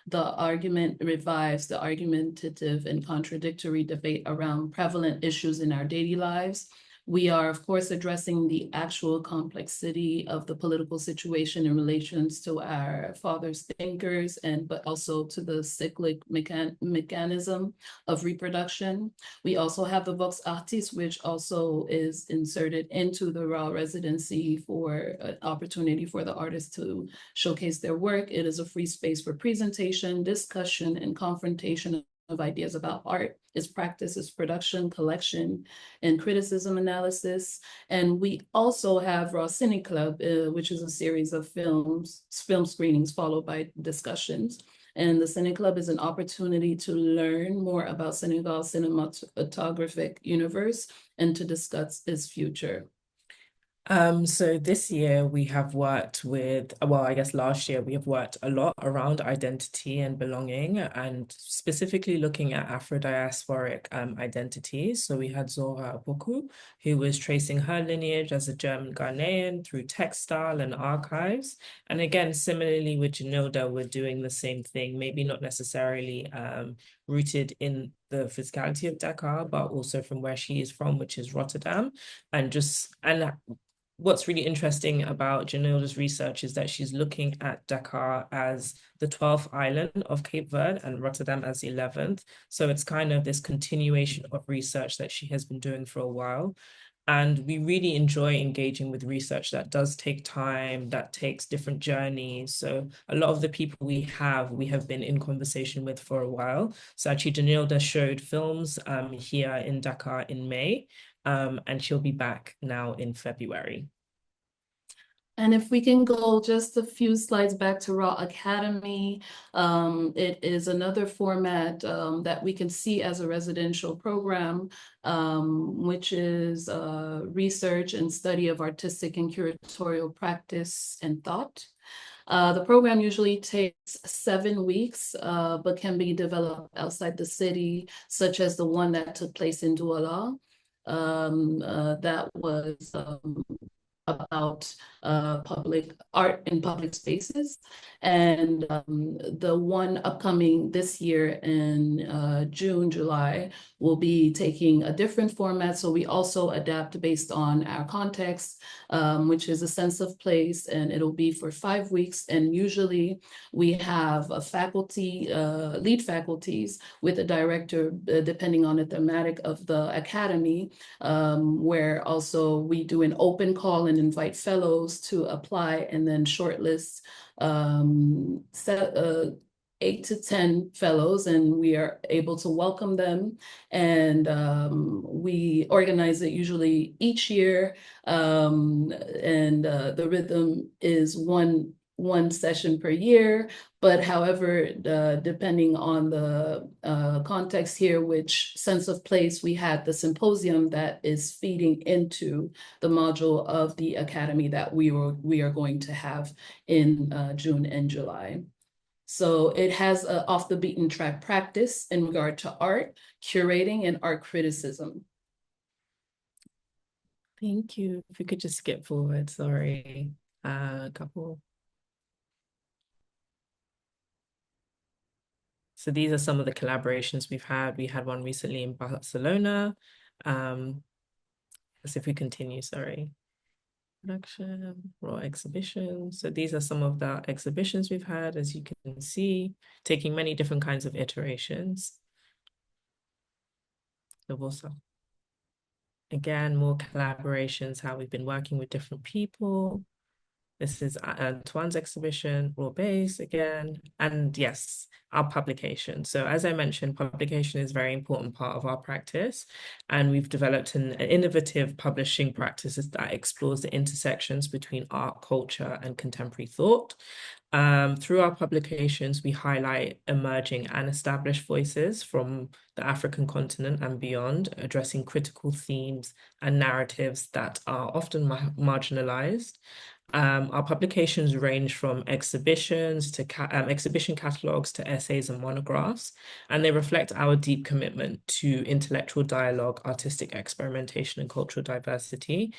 The argument revives the argumentative and contradictory debate around prevalent issues in our daily lives. We are, of course, addressing the actual complexity of the political situation in relations to our fathers' thinkers, but also to the cyclic mechanism of reproduction. We also have the Vox Artis, which also is inserted into the Raw residency for an opportunity for the artists to showcase their work. It is a free space for presentation, discussion, and confrontation of ideas about art, its practice, its production, collection, and criticism analysis. And we also have Raw Cine Club, which is a series of film screenings followed by discussions. And the Cine Club is an opportunity to learn more about Senegal's cinematographic universe and to discuss its future. So this year we have worked with, well, I guess last year we have worked a lot around identity and belonging, and specifically looking at Afro-diasporic identities. So we had Zora Opoku, who was tracing her lineage as a German Ghanaian through textile and archives. And again, similarly with Janilda, we're doing the same thing, maybe not necessarily rooted in the physicality of Dakar, but also from where she is from, which is Rotterdam. And what's really interesting about Janilda's research is that she's looking at Dakar as the 12th island of Cape Verde and Rotterdam as the 11th. So it's kind of this continuation of research that she has been doing for a while. And we really enjoy engaging with research that does take time, that takes different journeys. So a lot of the people we have been in conversation with for a while. So actually Janilda showed films here in Dakar in May. And she'll be back now in February. And if we can go just a few slides back to Raw Academy, it is another format that we can see as a residential program, which is research and study of artistic and curatorial practice and thought. The program usually takes 7 weeks, but can be developed outside the city, such as the one that took place in Douala. That was about public art in public spaces. And the one upcoming this year in June, July, will be taking a different format. So we also adapt based on our context, which is a sense of place, and it'll be for 5 weeks. And usually we have a faculty, lead faculties with a director, depending on the thematic of the academy, where also we do an open call and invite fellows to apply and then shortlist 8 to 10 fellows, and we are able to welcome them. And we organize it usually each year. The rhythm is one session per year, but however, depending on the context here, which sense of place, we had the symposium that is feeding into the module of the academy that we are going to have in June and July. So it has an off the beaten track practice in regard to art, curating, and art criticism. Thank you. If we could just skip forward, sorry, a couple. So these are some of the collaborations we've had. We had one recently in Barcelona. As if we continue, sorry. Production, raw exhibition. So these are some of the exhibitions we've had, as you can see, taking many different kinds of iterations. Also, again, more collaborations, how we've been working with different people. This is Antoine's exhibition, Raw Base again, and yes, our publication. So as I mentioned, publication is a very important part of our practice, and we've developed an innovative publishing practices that explores the intersections between art, culture, and contemporary thought. Through our publications, we highlight emerging and established voices from the African continent and beyond, addressing critical themes and narratives that are often marginalized. Our publications range from exhibitions to exhibition catalogs to essays and monographs, and they reflect our deep commitment to intellectual dialogue, artistic experimentation, and cultural diversity.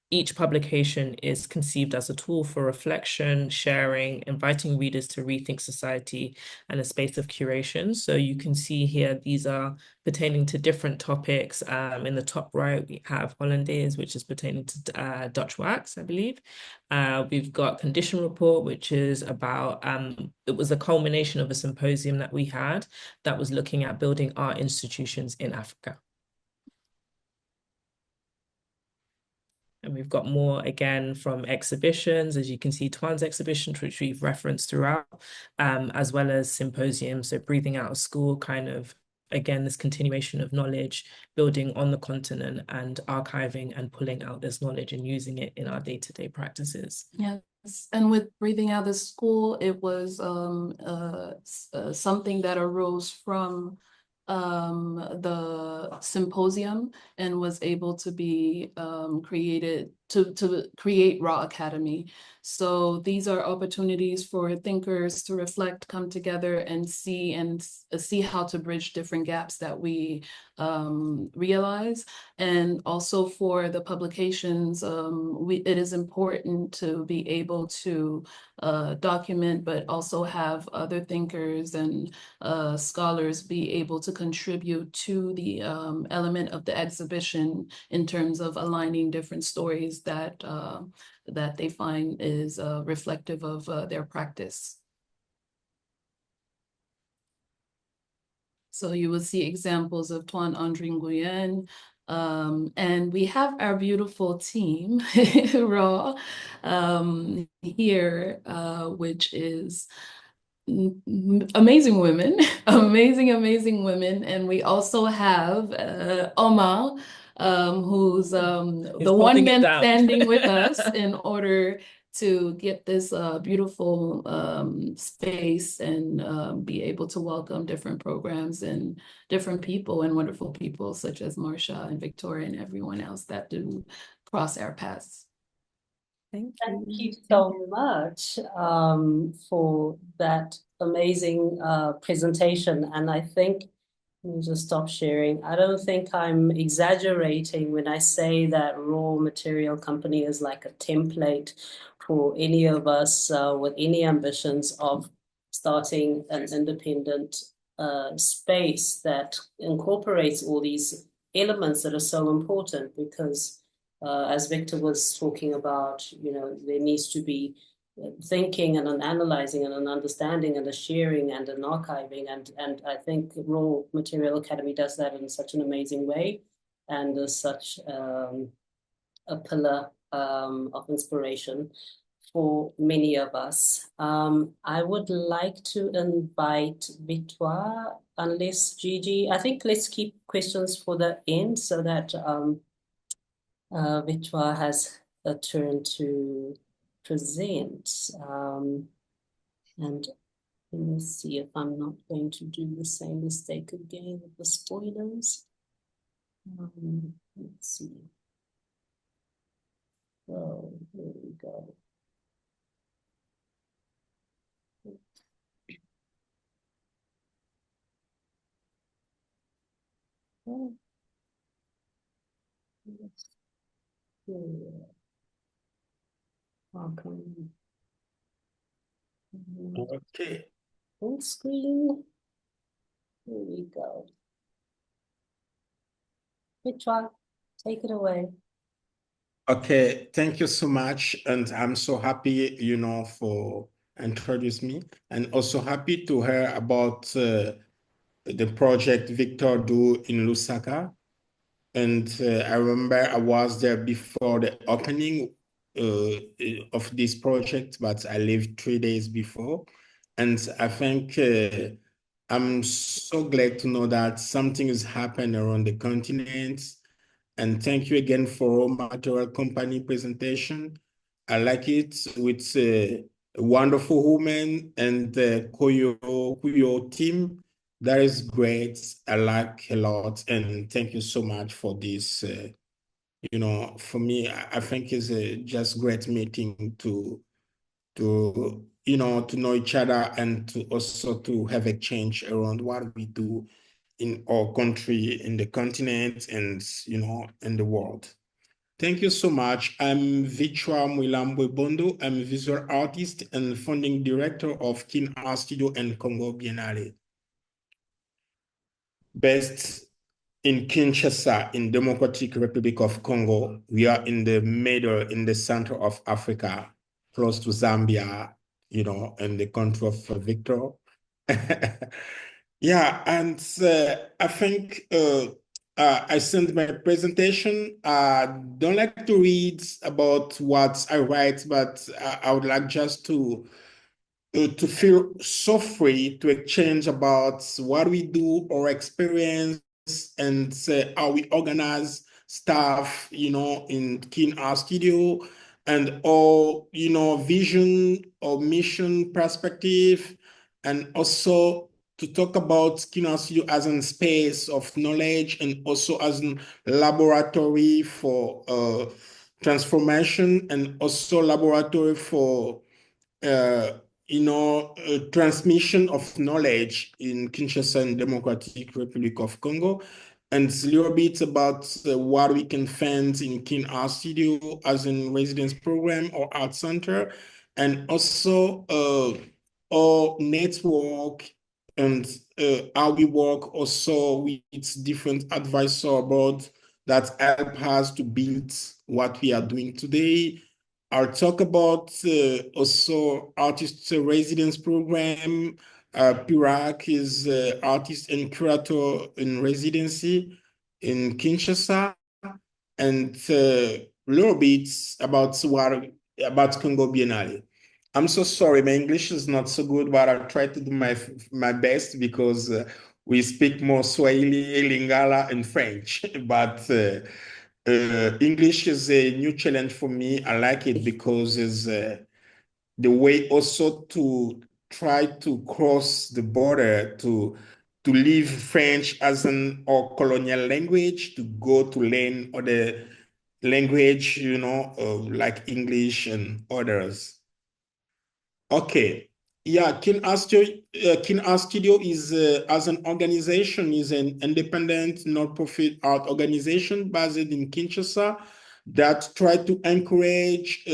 Each publication is conceived as a tool for reflection, sharing, inviting readers to rethink society, and a space of curation. So you can see here, these are pertaining to different topics. In the top right, we have Hollandaise, which is pertaining to Dutch wax, I believe. We've got Condition Report, which is about, it was a culmination of a symposium that we had that was looking at building art institutions in Africa. And we've got more, again, from exhibitions, as you can see, Twan's exhibition, which we've referenced throughout, as well as symposiums. So breathing out of school, kind of, again, this continuation of knowledge, building on the continent and archiving and pulling out this knowledge and using it in our day-to-day practices. Yes, and with breathing out of school, it was something that arose from the symposium and was able to be created to create Raw Academy. So these are opportunities for thinkers to reflect, come together, and see how to bridge different gaps that we realize. And also for the publications, it is important to be able to document, but also have other thinkers and scholars be able to contribute to the element of the exhibition in terms of aligning different stories that they find is reflective of their practice. So you will see examples of Tuan Andre Nguyen, and we have our beautiful team, Raw, here, which is amazing women, amazing women. And we also have Omar, who's the one man standing with us in order to get this beautiful space and be able to welcome different programs and different people and wonderful people such as Marsha and Victoria and everyone else that do cross our paths. Thank you so much for that amazing presentation. And I think, let me just stop sharing. I don't think I'm exaggerating when I say that Raw Material Company is like a template for any of us with any ambitions of starting an independent space that incorporates all these elements that are so important, because as Victor was talking about, you know, there needs to be thinking and an analyzing and an understanding and a sharing and an archiving, and I think Raw Material Academy does that in such an amazing way, and is such a pillar of inspiration for many of us. I would like to invite Victoire, unless Gigi, I think let's keep questions for the end so that Victoire has a turn to present. And let me see if I'm not going to do the same mistake again with the spoilers. Let's see. Oh, here we go. Oh, yes. Yeah. Welcome. Okay. Full screen. Here we go. Victoire, take it away. Okay, thank you so much. And I'm so happy, for introducing me, and also happy to hear about the project Victor do in Lusaka. And I remember I was there before the opening of this project, but I lived 3 days before. And I think I'm so glad to know that something is happening around the continent. And thank you again for Raw Material Company presentation. I like it with a wonderful woman and the Kuyo team. That is great. I like a lot. And thank you so much for this. For me, I think it's a just great meeting to know each other and to also to have a change around what we do in our country, in the continent, and in the world. Thank you so much. I'm Victoire Mwilambwe Bondo. I'm a visual artist and founding director of Kin Art Studio and Congo Biennale. Based in Kinshasa, in Democratic Republic of Congo. We are in the middle, in the center of Africa, close to Zambia, in the country of Victor. Yeah, and I think I sent my presentation. I don't like to read about what I write, but I would like just to feel so free to exchange about what we do, our experience, and how we organize stuff, in Kin Art Studio, and all, vision or mission perspective, and also to talk about Kin Art Studio as a space of knowledge and also as a laboratory for transformation, and also laboratory for transmission of knowledge in Kinshasa and Democratic Republic of Congo, and a little bit about what we can find in Kin Art Studio as a residence program or art center, and also our network and how we work also with different advisor boards that help us to build what we are doing today. I'll talk about also artist residence program. Pirak is artist and curator in residency in Kinshasa, and a little bit about Congo Biennale. I'm so sorry, my English is not so good, but I'll try to do my best because we speak more Swahili, Lingala, and French, but English is a new challenge for me. I like it because it's the way also to try to cross the border to leave French as an or colonial language, to go to learn other language, like English and others. Okay. Yeah, Kin Art Studio is, as an organization, is an independent, non-profit art organization based in Kinshasa that try to encourage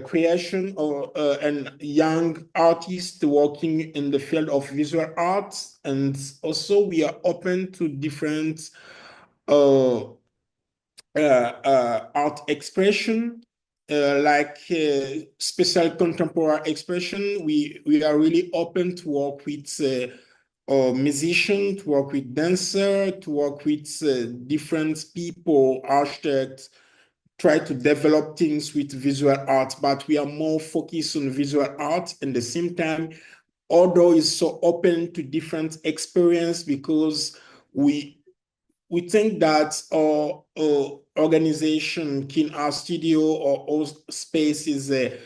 creation or and young artists working in the field of visual arts, and also we are open to different art expression, like special contemporary expression. We are really open to work with musicians, to work with dancers, to work with different people, architects, try to develop things with visual art, but we are more focused on visual art. And at the same time, although it's so open to different experience, because we think that our organization, Kin Art Studio or our space, is a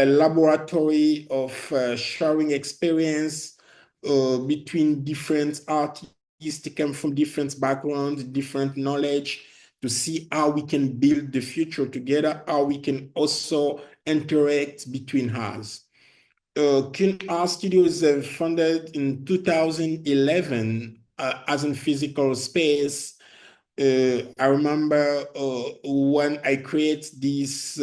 laboratory of sharing experience between different artists. They come from different backgrounds, different knowledge, to see how we can build the future together, how we can also interact between us. Kin Art Studio is founded in 2011 as a physical space. I remember when I create these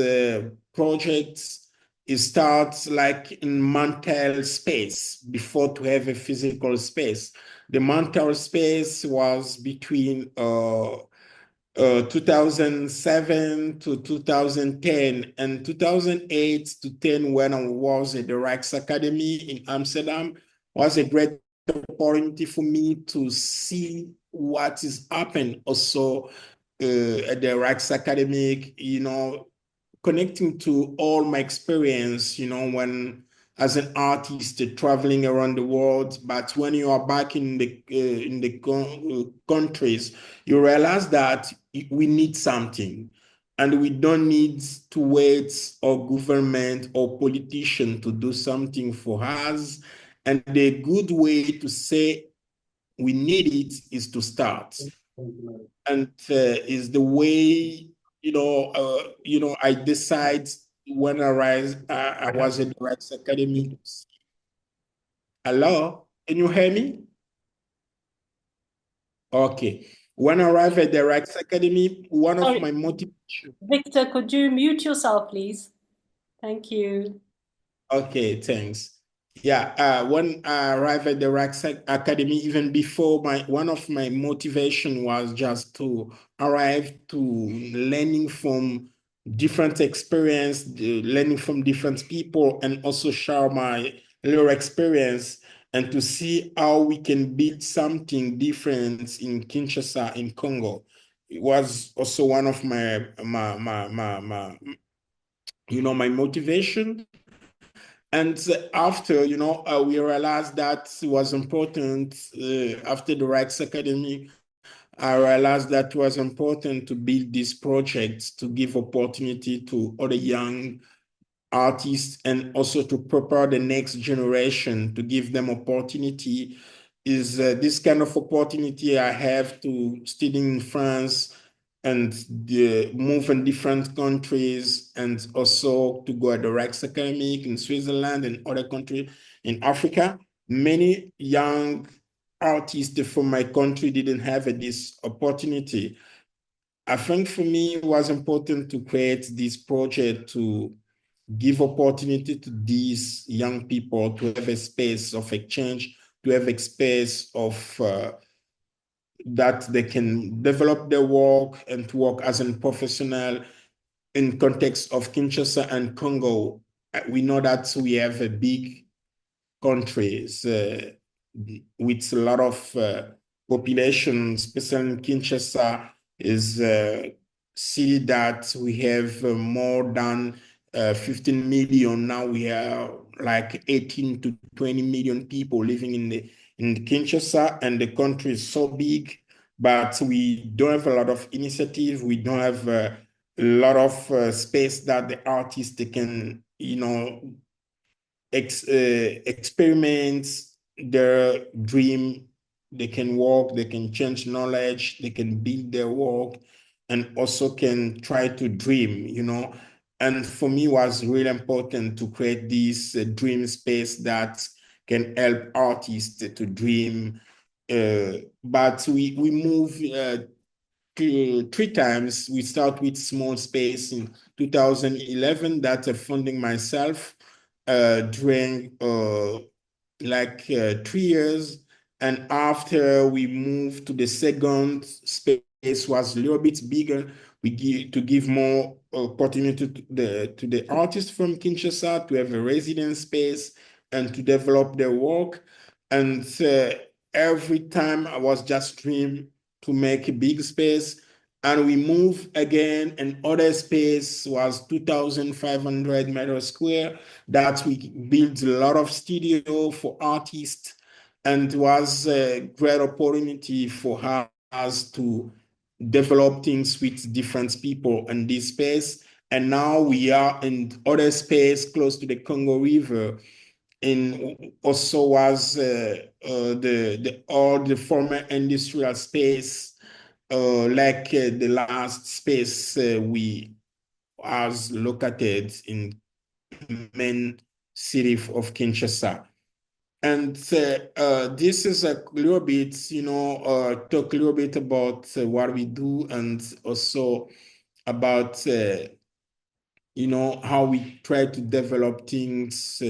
projects, it starts like in mental space before to have a physical space. The mental space was between 2007 to 2010 and 2008 to 10 when I was at the Rijks Academy in Amsterdam. Was a great opportunity for me to see what is happening also at the Rijks Academy, connecting to all my experience, when as an artist traveling around the world. But when you are back in the countries, you realize that we need something, and we don't need to wait or government or politician to do something for us. And the good way to say we need it is to start, and is the way I decide when I was at the Rijks Academy. Hello, can you hear me? Okay. When I arrived at the Rijks Academy, one of my motivation. Victor, could you mute yourself, please? Thank you. Okay, thanks. Yeah, when I arrived at the Rijks Academy, even before, one of my motivation was just to arrive to learning from different experience, learning from different people, and also share my little experience, and to see how we can build something different in Kinshasa, in Congo. It was also one of my my motivation. And after, we realized that it was important. After the Rijks Academy, I realized that it was important to build this project to give opportunity to other young artists, and also to prepare the next generation, to give them opportunity. Is this kind of opportunity I have to study in France and move in different countries, and also to go at the Rijks Academy in Switzerland and other countries in Africa. Many young artists from my country didn't have this opportunity. I think for me, it was important to create this project to give opportunity to these young people to have a space of exchange, to have a space of that they can develop their work and to work as a professional in context of Kinshasa and Congo. We know that we have a big countries with a lot of population, especially in Kinshasa is a city that we have more than 15 million. Now we have like 18 to 20 million people living in Kinshasa, and the country is so big, but we don't have a lot of initiative. We don't have a lot of space that the artists can, experiment their dream. They can work, they can change knowledge, they can build their work, and also can try to dream. And for me, it was really important to create this dream space that can help artists to dream. But we move three times. We start with small space in 2011 that funding myself during 3 years. And after we moved to the second space, was a little bit bigger. We give more opportunity to the artists from Kinshasa to have a residence space and to develop their work. And every time I was just dream to make a big space. And we move again, and other space was 2,500 meters square that we built a lot of studio for artists, and was a great opportunity for us to develop things with different people in this space. And now we are in other space close to the Congo River, in also was the former industrial space, like the last space we was located in main city of Kinshasa. And this is a little bit, talk a little bit about what we do, and also about how we try to develop things,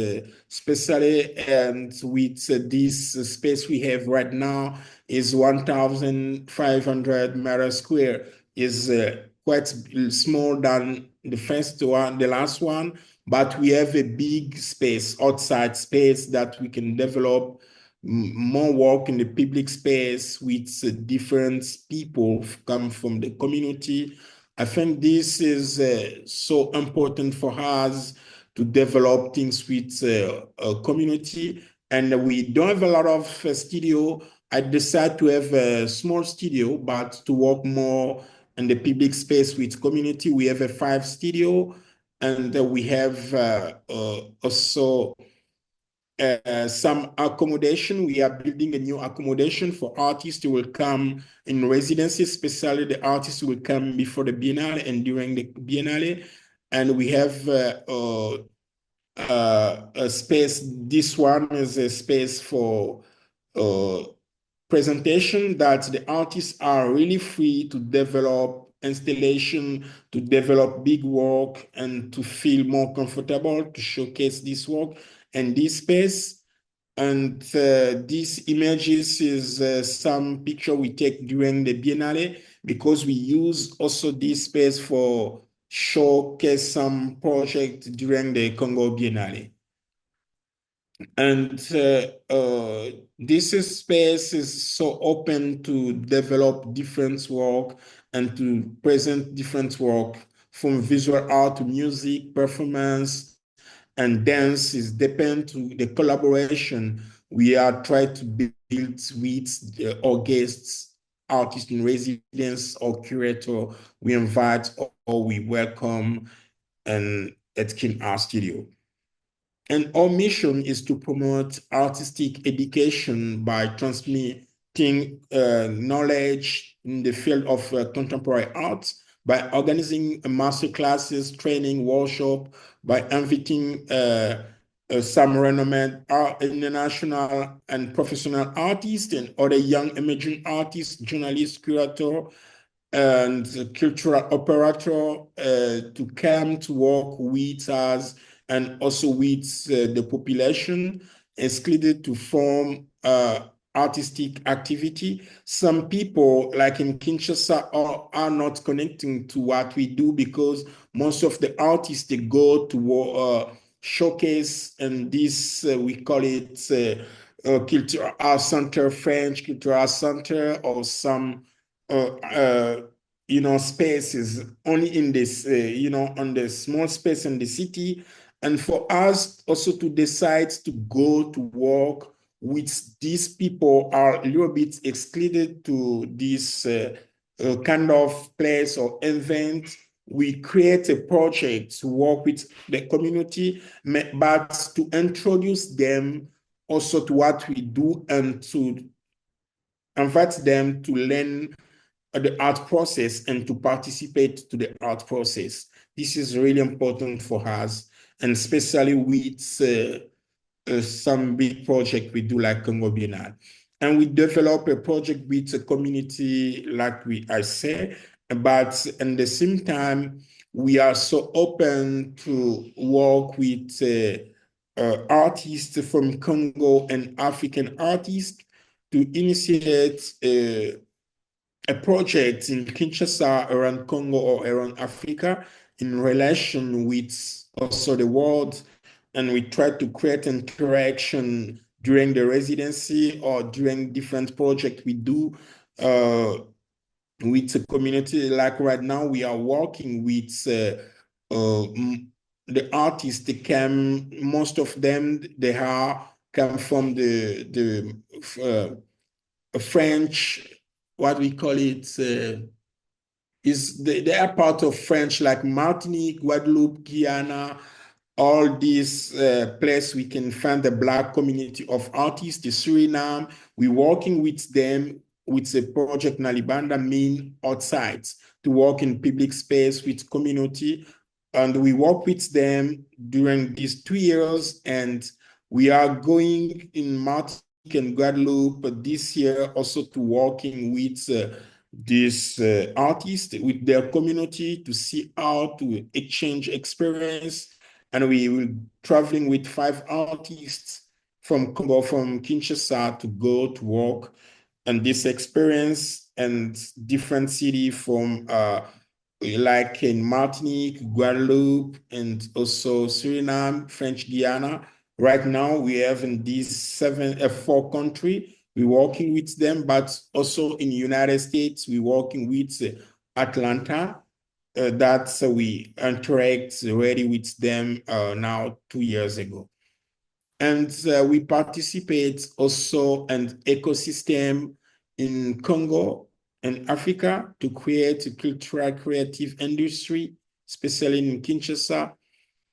especially, and with this space we have right now is 1,500 meters square, is quite small than the first one, the last one, but we have a big space, outside space, that we can develop more work in the public space with different people come from the community. I think this is so important for us to develop things with a community. And we don't have a lot of studio. I decided to have a small studio, but to work more in the public space with community. We have a 5 studio, and we have also some accommodation. We are building a new accommodation for artists who will come in residency, especially the artists who will come before the Biennale and during the Biennale. And we have a space. This one is a space for presentation, that the artists are really free to develop installation, to develop big work, and to feel more comfortable to showcase this work in this space. And these images is some picture we take during the Biennale, because we use also this space for showcase some project during the Congo Biennale. And this space is so open to develop different work and to present different work, from visual art to music, performance, and dance. Is depend to the collaboration we are trying to build with our guests, artists in residence, or curator we invite or we welcome and at Kin Art Studio. And our mission is to promote artistic education by transmitting knowledge in the field of contemporary art, by organizing master classes, training, workshop, by inviting some renowned international and professional artists and other young emerging artists, journalists, curators, and cultural operator to come to work with us, and also with the population, excluded to form artistic activity. Some people, like in Kinshasa, are not connecting to what we do, because most of the artists, they go to showcase, and this, we call it Cultural Art Center, French Cultural Art Center, or some spaces only in this, on the small space in the city. And for us also to decide to go to work with these people are a little bit excluded to this kind of place or event. We create a project to work with the community, but to introduce them also to what we do, and to invite them to learn the art process and to participate to the art process. This is really important for us, and especially with some big project we do like Congo Biennale. And we develop a project with a community, like I say, but at the same time, we are so open to work with artists from Congo and African artists to initiate a project in Kinshasa, around Congo, or around Africa, in relation with also the world. And we try to create interaction during the residency or during different projects we do with the community. Like right now, we are working with the artists. They came, most of them, they are come from the French, what we call it, they are part of French, like Martinique, Guadeloupe, Guyana, all these places we can find the Black community of artists, the Suriname. We're working with them with the project Nalibanda mean outside to work in public space with community. And we work with them during these 2 years, and we are going in Martinique and Guadeloupe this year also to working with these artists, with their community, to see how to exchange experience. And we will traveling with 5 artists from Congo, from Kinshasa, to go to work on this experience and different city from like in Martinique, Guadeloupe, and also Suriname, French Guiana. Right now, we have in these 4 countries, we're working with them, but also in the United States, we're working with Atlanta. That's we interact already with them now 2 years ago. And we participate also in ecosystem in Congo and Africa to create a cultural creative industry, especially in Kinshasa.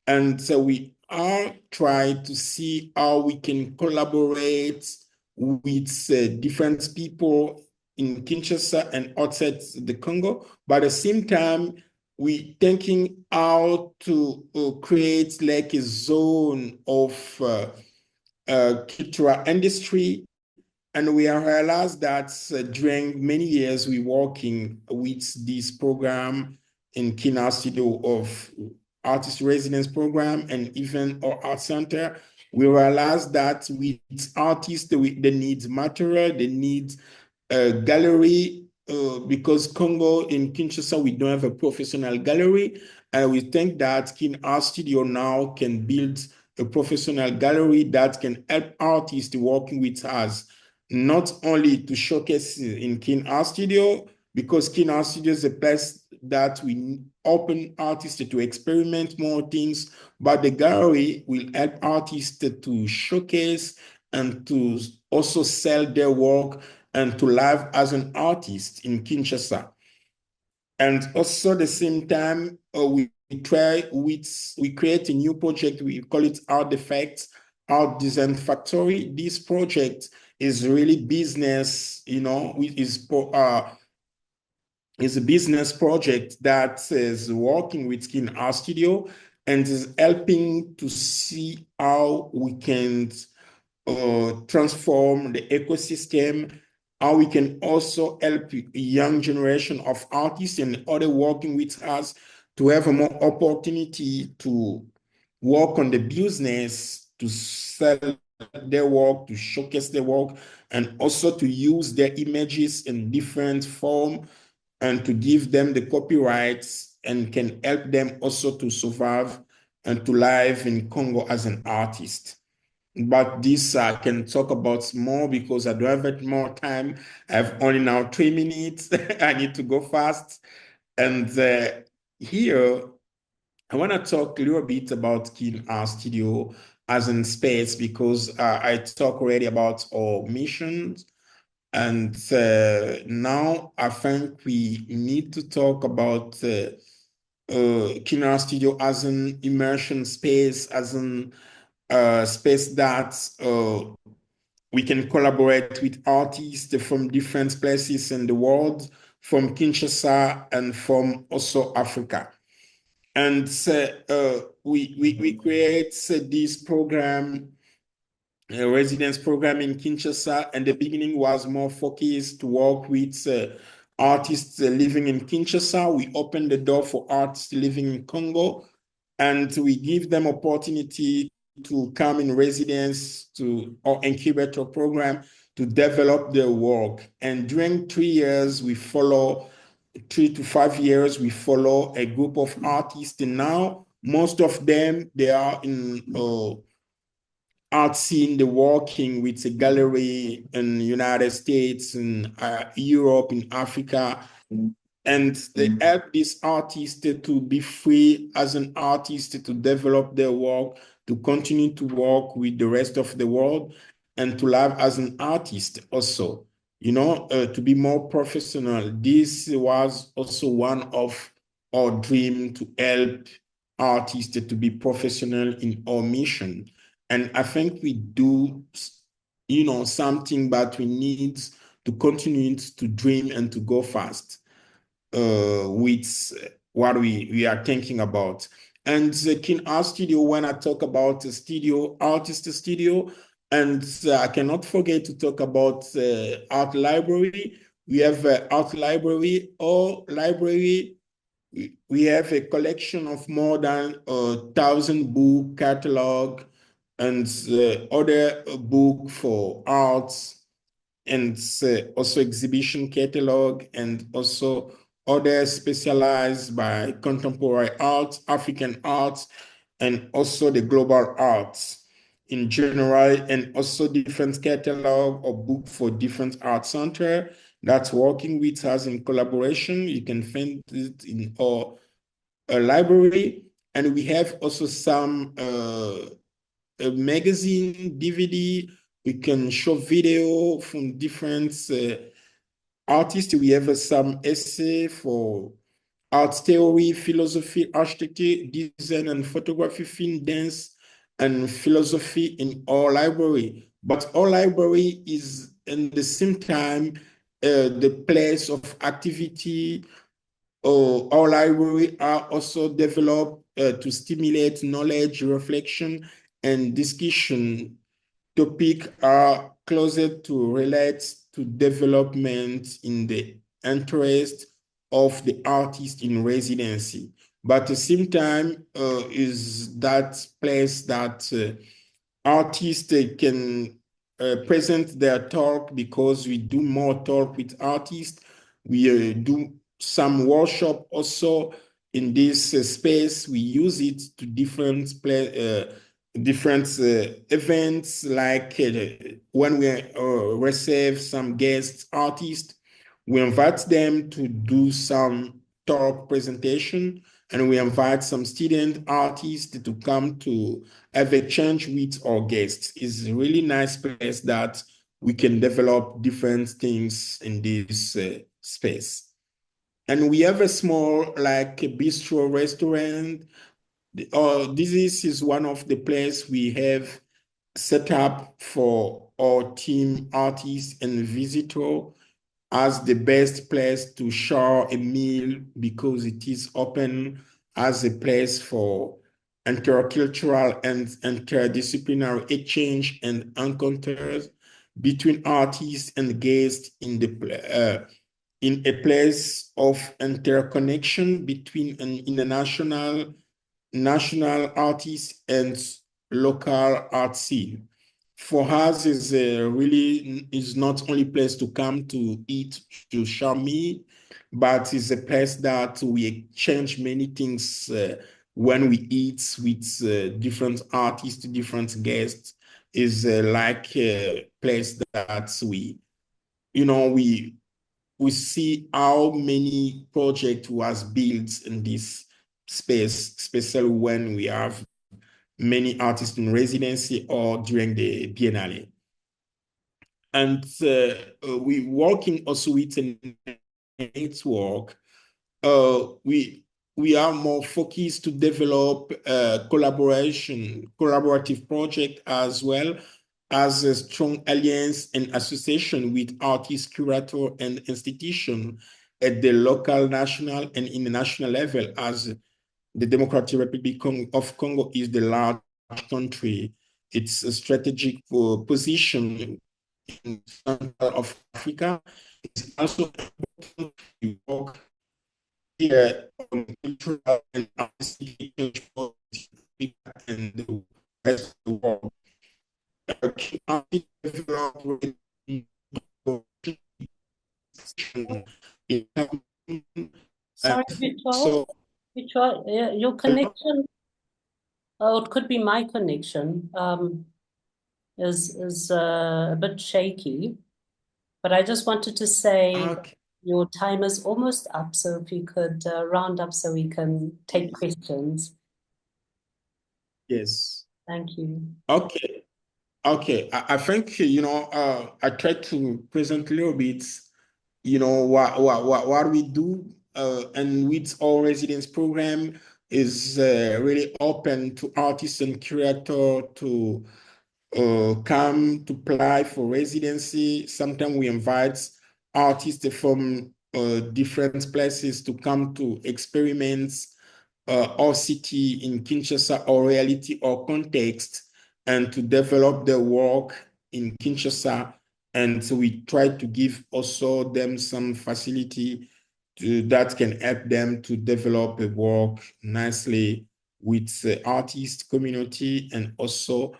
And so we are trying to see how we can collaborate with different people in Kinshasa and outside the Congo. But at the same time, we thinking how to create like a zone of cultural industry. And we have realized that during many years, we working with this program in Kina Studio of Artist Residence Program and even our art center. We realized that with artists, they need material, they need a gallery, because Congo in Kinshasa, we don't have a professional gallery. And we think that Kin Art Studio now can build a professional gallery that can help artists working with us, not only to showcase in Kin Art Studio, because Kin Art Studio is a place that we open artists to experiment more things, but the gallery will help artists to showcase and to also sell their work and to live as an artist in Kinshasa. And also at the same time, we create a new project, we call it Artifacts, Art Design Factory. This project is really business, is a business project that is working with Kin Art Studio and is helping to see how we can transform the ecosystem, how we can also help a young generation of artists and other working with us to have a more opportunity to work on the business, to sell their work, to showcase their work, and also to use their images in different form and to give them the copyrights and can help them also to survive and to live in Congo as an artist. But this I can talk about more because I don't have more time. I have only now 3 minutes. I need to go fast. And here, I want to talk a little bit about Kin Art Studio as in space, because I talked already about our missions. And now I think we need to talk about Kin Art Studio as an immersion space, as an space that we can collaborate with artists from different places in the world, from Kinshasa and from also Africa. And we create this program, a residence program in Kinshasa, and the beginning was more focused to work with artists living in Kinshasa. We opened the door for artists living in Congo, and we give them opportunity to come in residence to our incubator program to develop their work. And during 3 years, we follow 3 to 5 years, we follow a group of artists. And now most of them, they are in art scene, the working with a gallery in the United States, in Europe, in Africa. And they help these artists to be free as an artist, to develop their work, to continue to work with the rest of the world, and to live as an artist also, to be more professional. This was also one of our dream, to help artists to be professional in our mission. And I think we do, something, but we need to continue to dream and to go fast with what we are thinking about. And the King Art Studio, when I talk about the studio, artist studio, and I cannot forget to talk about art library. We have art library or library. We have a collection of more than 1,000 book catalog and other book for arts, and also exhibition catalog, and also other specialized by contemporary arts, African arts, and also the global arts in general, and also different catalog or book for different art center that's working with us in collaboration. You can find it in our library. And we have also some a magazine, DVD. We can show video from different artists. We have some essay for art theory, philosophy, architecture, design, and photography, film, dance, and philosophy in our library. But our library is, in the same time, the place of activity. Our library are also developed to stimulate knowledge, reflection, and discussion. Topics are closer to relate to development in the interest of the artist in residency. But at the same time, is that place that artists can present their talk, because we do more talk with artists. We do some workshop also in this space. We use it to different events, like when we receive some guest artists, we invite them to do some talk presentation, and we invite some student artists to come to have a change with our guests. It's a really nice place that we can develop different things in this space. And we have a small, like a bistro restaurant. This is one of the places we have set up for our team artists and visitors as the best place to share a meal, because it is open as a place for intercultural and interdisciplinary exchange and encounters between artists and guests in a place of interconnection between an international, national artists and local art scene. For us, is really is not only place to come to eat, to share meal, but it's a place that we exchange many things when we eat with different artists, different guests. Is like a place that we see how many project was built in this space, especially when we have many artists in residency or during the Biennale. And we working also with a network. We are more focused to develop collaborative project, as well as a strong alliance and association with artists, curator, and institution at the local, national, and international level, as the Democratic Republic of Congo is the large country. It's a strategic position in Central of Africa. It's also important to work here on cultural and artistic and the rest of the world. Sorry, Victor, your connection, oh, it could be my connection. is a bit shaky, but I just wanted to say Okay. your time is almost up, so if you could round up so we can take Yes. questions. Yes. Thank you. Okay. Okay. I think, I tried to present a little bit, what we do, and with our residence program is really open to artists and curators to come to apply for residency. Sometimes we invite artists from different places to come to experiment our city in Kinshasa, or reality or context, and to develop their work in Kinshasa. And so we try to give also them some facility that can help them to develop a work nicely with the artist community, and also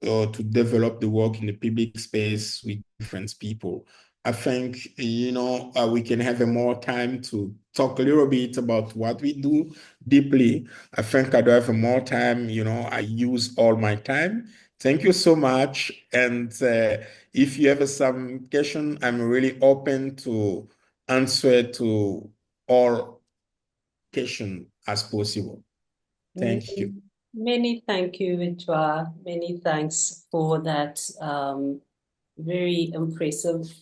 to develop the work in the public space with different people. I think, we can have a more time to talk a little bit about what we do deeply. I think I do have more time, I use all my time. Thank you so much. And if you have some question, I'm really open to answer to all questions as possible. Thank you. Many thank you, Victoire. Many thanks for that very impressive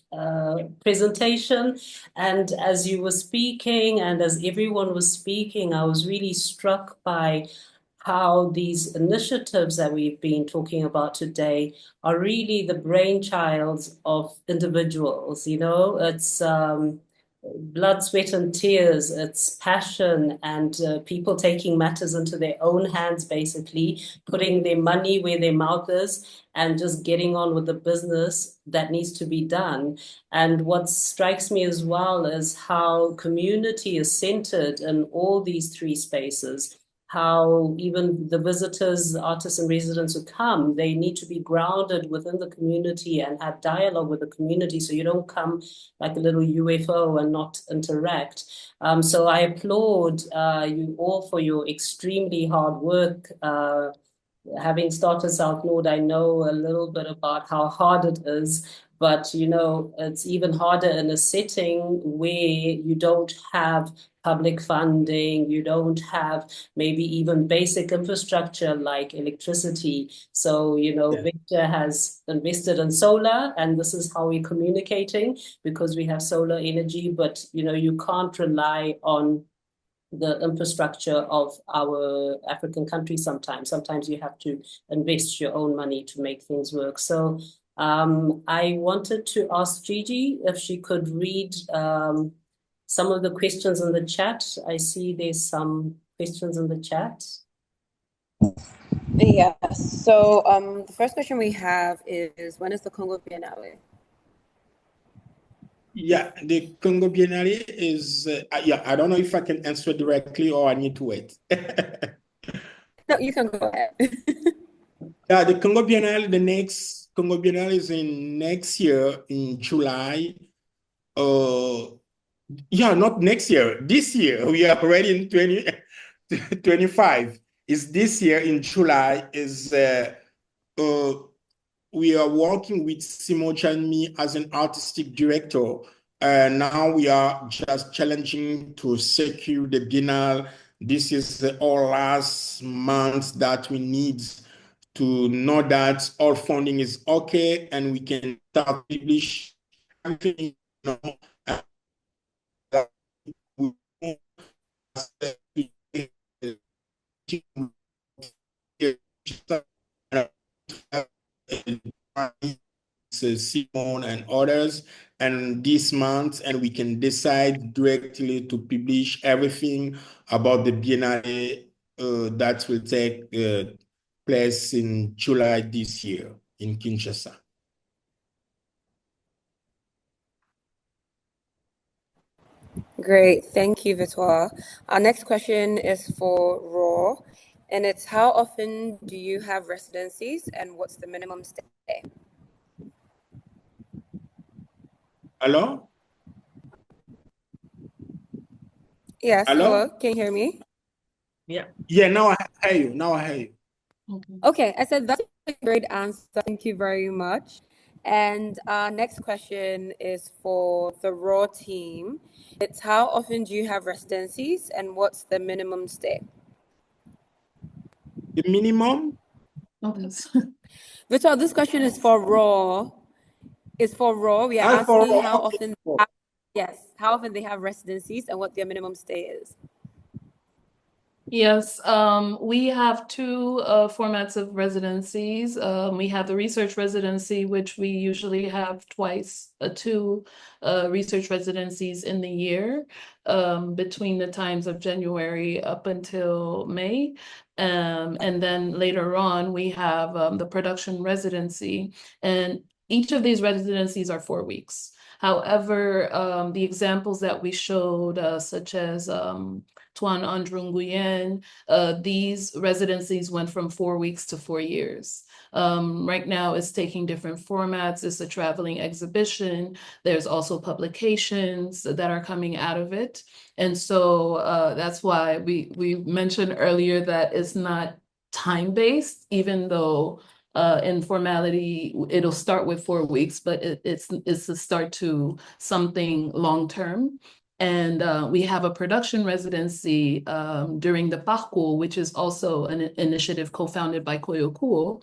presentation. And as you were speaking and as everyone was speaking, I was really struck by how these initiatives that we've been talking about today are really the brainchilds of individuals. It's blood, sweat, and tears. It's passion and people taking matters into their own hands, basically, putting their money where their mouth is and just getting on with the business that needs to be done. And what strikes me as well is how community is centered in all these three spaces. How even the visitors, artists and residents who come, they need to be grounded within the community and have dialogue with the community, so you don't come like a little UFO and not interact. So I applaud you all for your extremely hard work. Having started Southnord, I know a little bit about how hard it is, but it's even harder in a setting where you don't have public funding, you don't have maybe even basic infrastructure like electricity. So, Victor has invested in solar, and this is how we're communicating because we have solar energy, but, you can't rely on the infrastructure of our African countries sometimes. Sometimes you have to invest your own money to make things work. So I wanted to ask Gigi if she could read some of the questions in the chat. I see there's some questions in the chat. Yeah, so the first question we have is, when is the Congo Biennale? Yeah, the Congo Biennale is, I don't know if I can answer directly or I need to wait. No, you can go ahead. Yeah, the Congo Biennale, the next Congo Biennale is in next year in July. Not next year, this year. We are already in 2025. Is this year in July is we are working with Simo Janmi as an artistic director. Now we are just challenging to secure the Biennale. This is our last month that we need to know that all funding is okay and we can start publish everything. Simon and others, and this month, and we can decide directly to publish everything about the Biennale that will take place in July this year in Kinshasa. Great, thank you, Victoire. Our next question is for Raw, and it's, how often do you have residencies and what's the minimum stay? Hello? Yes, hello? Can you hear me? Yeah. Yeah, now I hear you. Okay, I said that's a great answer. Thank you very much. And our next question is for the RAW team. It's how often do you have residencies and what's the minimum stay? The minimum? Oh, that's Victor, this question is for RAW. It's for RAW. We are asking how often, yes, how often they have residencies and what their minimum stay is. Yes, we have two formats of residencies. We have the research residency, which we usually have twice, two research residencies in the year, between the times of January up until May. And then later on, we have the production residency, and each of these residencies are 4 weeks. However, the examples that we showed, such as Tuan Andrew Nguyen, these residencies went from 4 weeks to 4 years. Right now it's taking different formats. It's a traveling exhibition. There's also publications that are coming out of it. And so that's why we mentioned earlier that it's not time-based, even though in formality, it'll start with 4 weeks, but it's a start to something long-term. And we have a production residency during the Parcours, which is also an initiative co-founded by Koyo Kuo,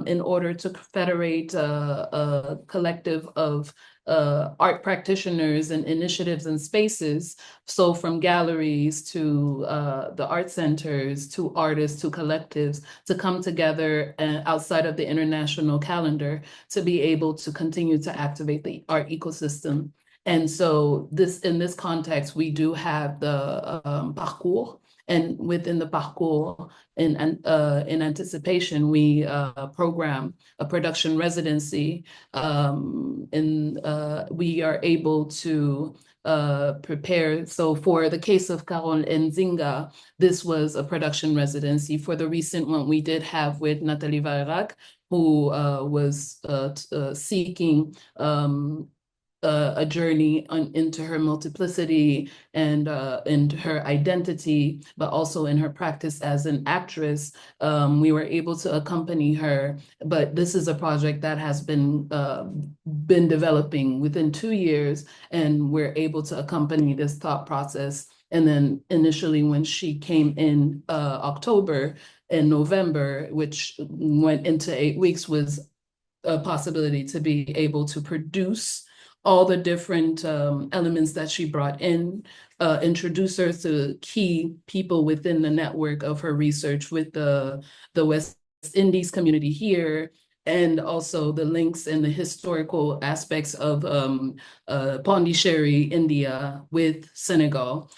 in order to federate a collective of art practitioners and initiatives and spaces. So from galleries to the art centers, to artists, to collectives, to come together outside of the international calendar to be able to continue to activate the art ecosystem. And so in this context, we do have the Parcours, and within the Parcours, in anticipation, we program a production residency, and we are able to prepare. So for the case of Carol Nzinga, this was a production residency. For the recent one we did have with Nathalie Valrac, who was seeking a journey into her multiplicity and into her identity, but also in her practice as an actress. We were able to accompany her, but this is a project that has been developing within 2 years, and we're able to accompany this thought process. And then initially when she came in October and November, which went into 8 weeks, was a possibility to be able to produce all the different elements that she brought in, introduce her to key people within the network of her research with the West Indies community here, and also the links and the historical aspects of Pondicherry, India, with Senegal,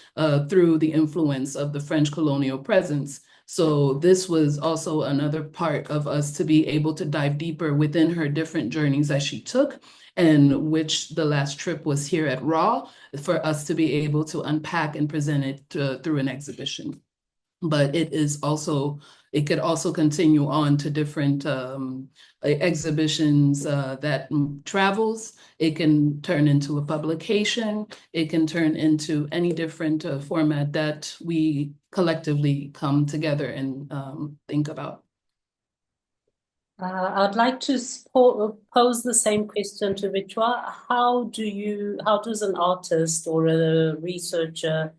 through the influence of the French colonial presence. So this was also another part of us to be able to dive deeper within her different journeys that she took, and which the last trip was here at RAW, for us to be able to unpack and present it through an exhibition. But it could also continue on to different exhibitions that travels. It can turn into a publication. It can turn into any different format that we collectively come together and think about. I'd like to pose the same question to Victoire. How does an artist or a researcher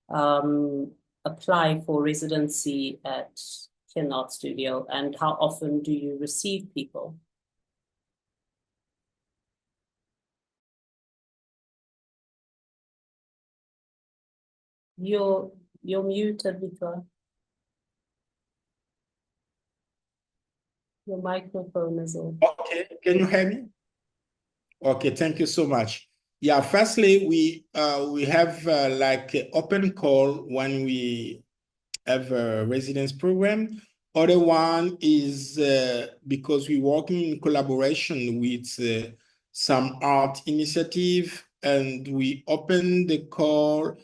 apply for residency at Kin Art Studio, and how often do you receive people? You're muted, Victoire. Your microphone is on. Okay, can you hear me? Okay, thank you so much. Yeah, firstly, we have like an open call when we have a residence program. Other one is because we work in collaboration with some art initiative, and we open the call,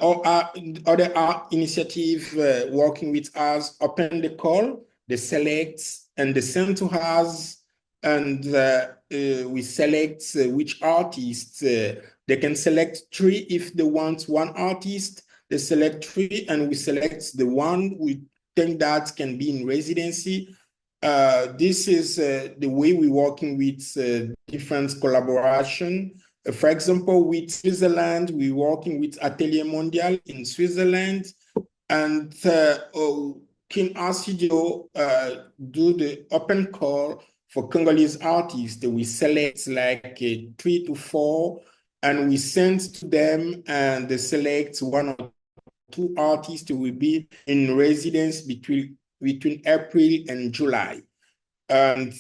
or other art initiative working with us, open the call, they select and they send to us, and we select which artists. They can select 3 if they want 1 artist. They select 3, and we select the one we think that can be in residency. This is the way we're working with different collaboration. For example, with Switzerland, we're working with Atelier Mondial in Switzerland, and King Art Studio do the open call for Congolese artists. We select like 3 to 4, and we send to them, and they select 1 or 2 artists who will be in residence between April and July. And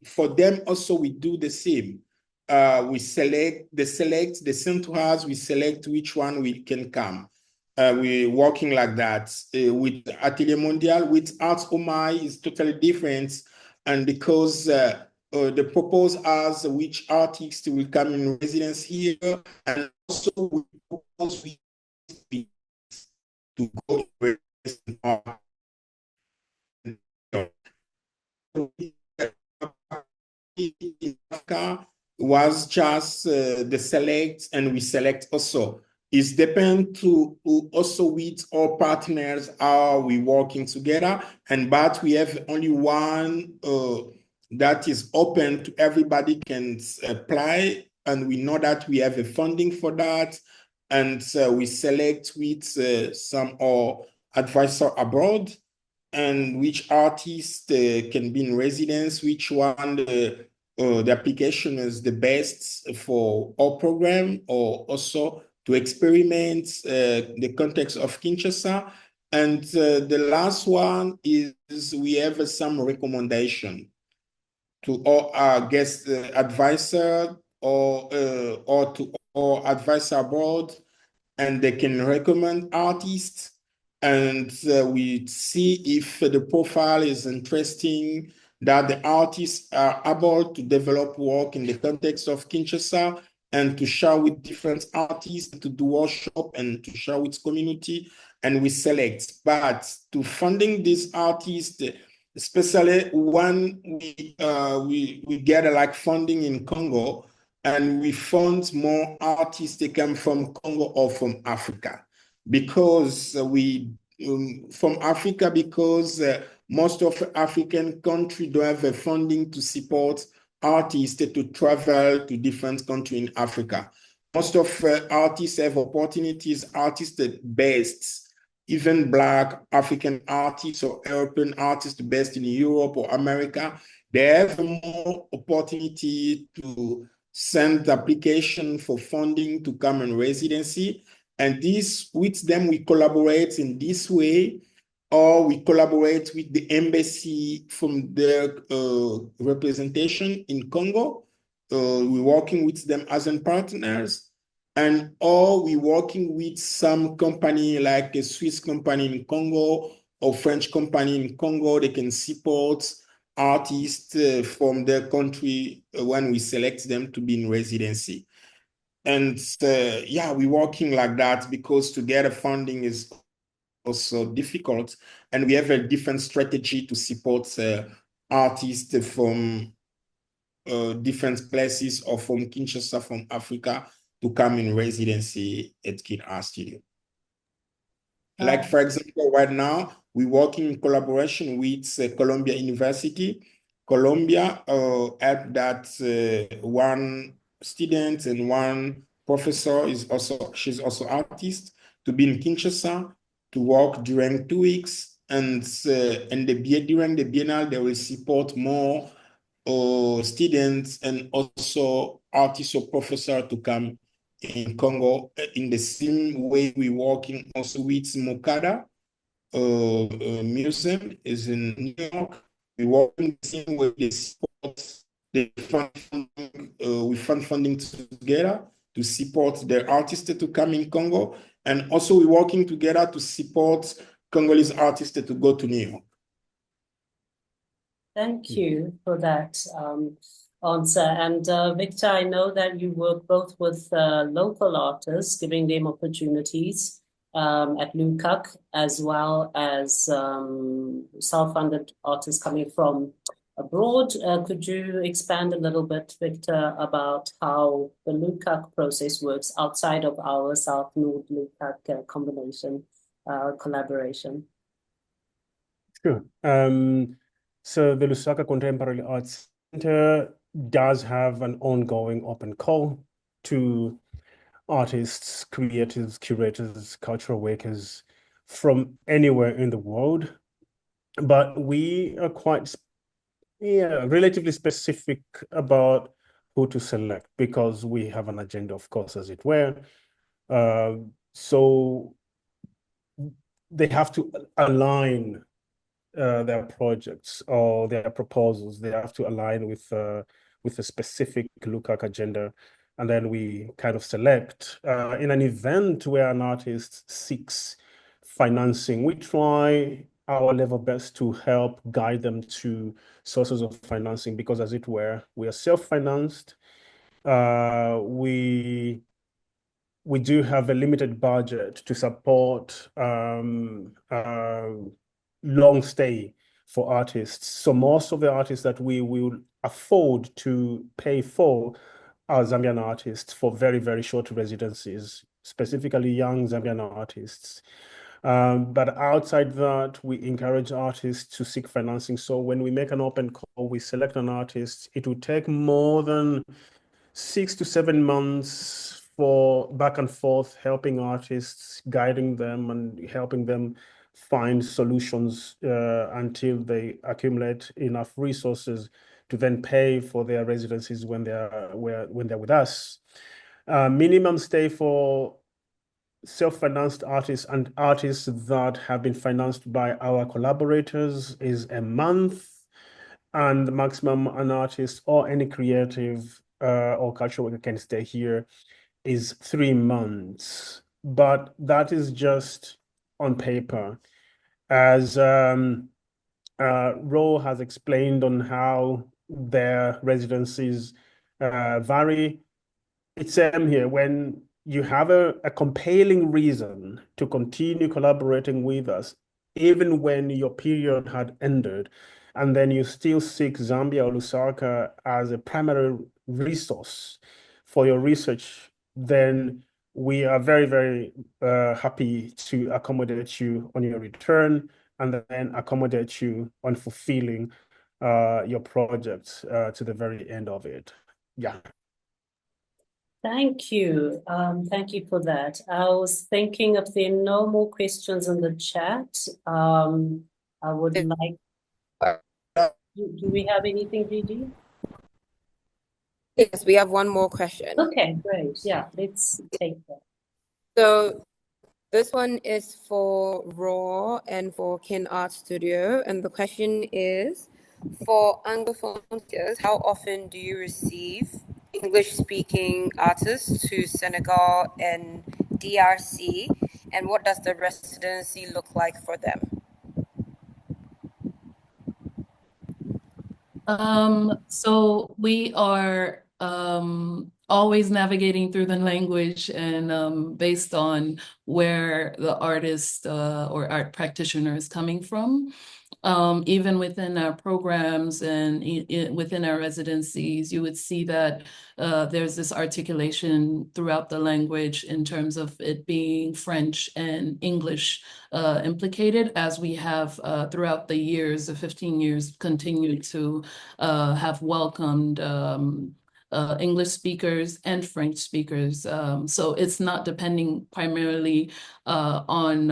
for them also, we do the same. We they send to us, we select which one we can come. We're working like that. With Atelier Mondial, with Arts Omai is totally different. And because the purpose as which artists will come in residence here, and also we propose to go to was just the select, and we select also. It depends to also with our partners are we working together, but we have only one that is open to everybody can apply, and we know that we have a funding for that, and we select with some or advisor abroad, and which artist can be in residence, which one the application is the best for our program, or also to experiment the context of Kinshasa. And the last one is we have some recommendation to all our guest advisor or to our advisor abroad, and they can recommend artists, and we see if the profile is interesting, that the artists are able to develop work in the context of Kinshasa, and to share with different artists, to do workshop, and to share with community, and we select. But to funding these artists, especially when we get like funding in Congo, and we fund more artists that come from Congo or from Africa, because from Africa, because most of African countries don't have the funding to support artists to travel to different countries in Africa. Most of artists have opportunities, artists based, even Black African artists or European artists based in Europe or America, they have more opportunity to send the application for funding to come in residency. And this, with them, we collaborate in this way, or we collaborate with the embassy from their representation in Congo. We're working with them as partners. And or we're working with some company like a Swiss company in Congo or French company in Congo. They can support artists from their country when we select them to be in residency. And yeah, we're working like that because to get funding is also difficult. And we have a different strategy to support artists from different places, or from Kinshasa, from Africa, to come in residency at King Art Studio. Like, for example, right now, we're working in collaboration with Columbia University. Columbia helped that one student and one professor she's also artist, to be in Kinshasa to work during 2 weeks. And during the Biennale, they will support more students and also artists or professor to come in Congo. In the same way, we're working also with Mokada Museum is in New York. We work in the same way. They support, we fund funding together to support the artists to come in Congo, and also we're working together to support Congolese artists to go to New York. Thank you for that answer. And Victor, I know that you work both with local artists, giving them opportunities at LUCAC, as well as self-funded artists coming from abroad. Could you expand a little bit, Victor, about how the LUCAC process works outside of our Southnord LUCAC collaboration? Sure. So the Lusaka Contemporary Arts Center does have an ongoing open call to artists, creators, curators, cultural workers from anywhere in the world. But we are quite, relatively specific about who to select because we have an agenda, of course, as it were. So they have to align their projects or their proposals. They have to align with a specific LUCAC agenda. And then we kind of select in an event where an artist seeks financing. We try our level best to help guide them to sources of financing because, as it were, we are self-financed. We do have a limited budget to support long stay for artists. So most of the artists that we will afford to pay for are Zambian artists for very, very short residencies, specifically young Zambian artists. But outside that, we encourage artists to seek financing. So when we make an open call, we select an artist. It will take more than 6 to 7 months for back and forth, helping artists, guiding them and helping them find solutions until they accumulate enough resources to then pay for their residencies when they're with us. Minimum stay for self-financed artists and artists that have been financed by our collaborators is a month, and the maximum an artist or any creative or cultural worker can stay here is 3 months. But that is just on paper. As Ro has explained on how their residencies vary, it's same here. When you have a compelling reason to continue collaborating with us, even when your period had ended, and then you still seek Zambia or Lusaka as a primary resource for your research, then we are very, very happy to accommodate you on your return and then accommodate you on fulfilling your project to the very end of it. Yeah. Thank you. Thank you for that. I was thinking if there are no more questions in the chat, I would like. Do we have anything, Gigi? Yes, we have one more question. Okay, great. Yeah, let's take that. So this one is for Raw and for Kin Art Studio. And the question is, for Anglophone speakers, how often do you receive English-speaking artists to Senegal and DRC? And what does the residency look like for them? So we are always navigating through the language and based on where the artist or art practitioner is coming from. Even within our programs and within our residencies, you would see that there's this articulation throughout the language in terms of it being French and English implicated, as we have throughout the years, the 15 years, continued to have welcomed English speakers and French speakers. So it's not depending primarily on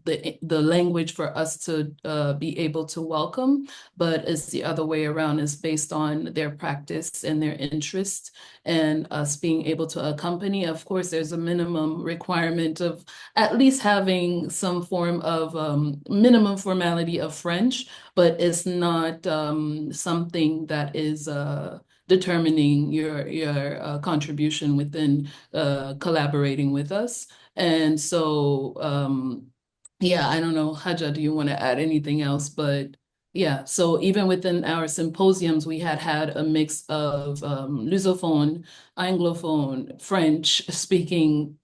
the language for us to be able to welcome, but it's the other way around. It's based on their practice and their interest and us being able to accompany. Of course, there's a minimum requirement of at least having some form of minimum formality of French, but it's not something that is determining your contribution within collaborating with us. And so yeah, I don't know, Haja, do you want to add anything else? But yeah, so even within our symposiums, we had a mix of Lusophone, Anglophone, French-speaking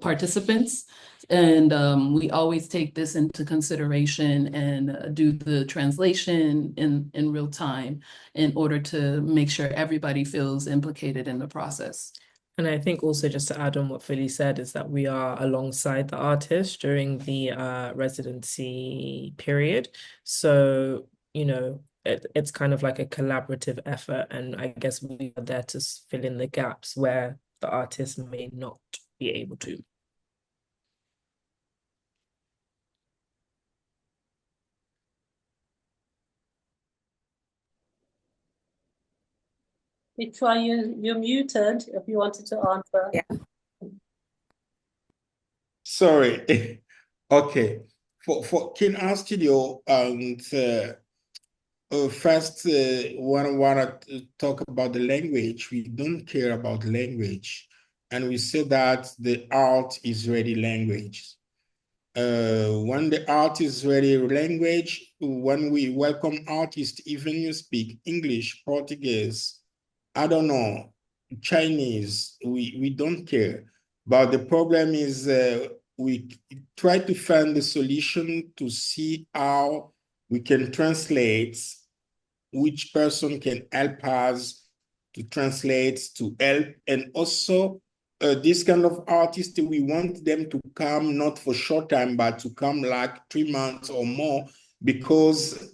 participants. And we always take this into consideration and do the translation in real time in order to make sure everybody feels implicated in the process. And I think also just to add on what Philly said is that we are alongside the artists during the residency period. So, you know, it's kind of like a collaborative effort. And I guess we are there to fill in the gaps where the artists may not be able to. Victoria, you're muted if you wanted to answer. Yeah. Sorry. Okay. For King Art Studio, and first, want to talk about the language. We don't care about language, and we say that the art is ready language. When the art is ready language, when we welcome artists, even you speak English, Portuguese, I don't know, Chinese, we don't care. But the problem is we try to find the solution to see how we can translate, which person can help us to translate, to help, and also this kind of artists, we want them to come not for short time, but to come like 3 months or more, because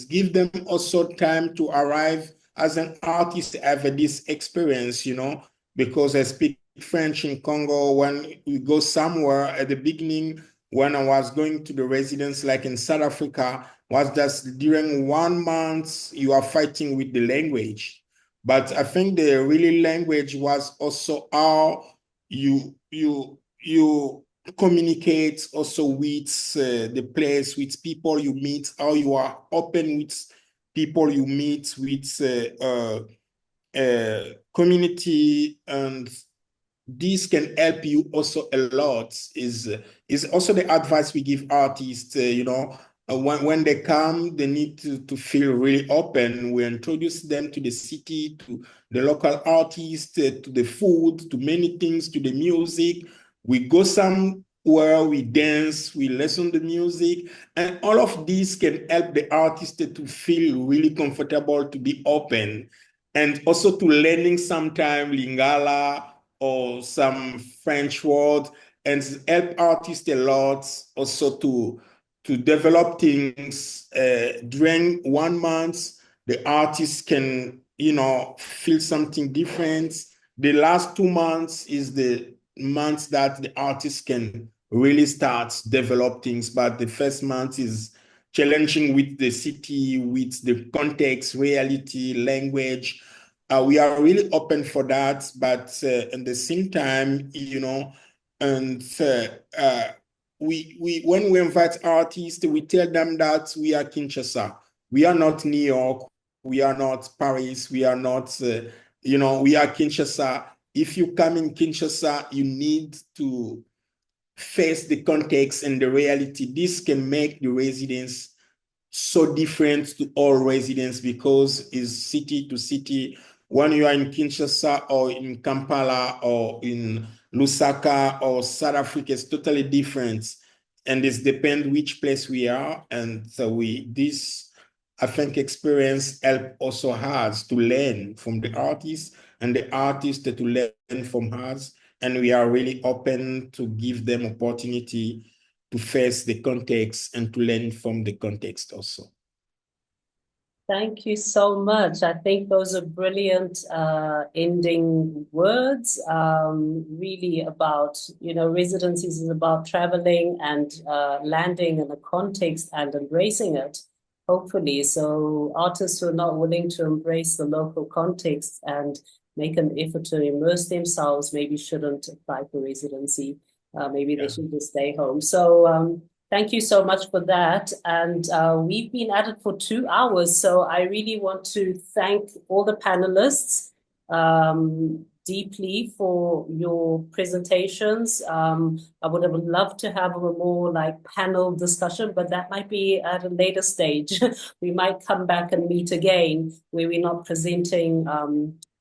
give them also time to arrive as an artist, have this experience, you know, because I speak French in Congo. When we go somewhere at the beginning, when I was going to the residence, like in South Africa, was just during 1 month, you are fighting with the language. But I think the really language was also how you communicate also with the place, with people you meet, how you are open with people you meet, with community, and this can help you also a lot. Is also the advice we give artists, you know, when they come, they need to feel really open. We introduce them to the city, to the local artists, to the food, to many things, to the music. We go somewhere, we dance, we listen to music, and all of this can help the artist to feel really comfortable, to be open, and also to learning sometime Lingala or some French word, and help artists a lot also to develop things. During 1 month, the artist can, you know, feel something different. The last 2 months is the months that the artist can really start develop things, but the first month is challenging with the city, with the context, reality, language. We are really open for that, but at the same time, you know, and we when we invite artists, we tell them that we are Kinshasa. We are not New York. We are not Paris. We are not, you know, we are Kinshasa. If you come in Kinshasa, you need to face the context and the reality. This can make the residents so different to all residents, because it's city to city. When you are in Kinshasa or in Kampala or in Lusaka or South Africa, it's totally different. And it depends which place we are. And so this, I think, experience help also us to learn from the artists, and the artists to learn from us. And we are really open to give them opportunity to face the context and to learn from the context also. Thank you so much. I think those are brilliant ending words. Really about, you know, residencies is about traveling and landing in a context and embracing it, hopefully. So artists who are not willing to embrace the local context and make an effort to immerse themselves maybe shouldn't apply for residency. Maybe they should just stay home. So thank you so much for that. And we've been at it for 2 hours. So I really want to thank all the panelists deeply for your presentations. I would have loved to have a more like panel discussion, but that might be at a later stage. We might come back and meet again where we're not presenting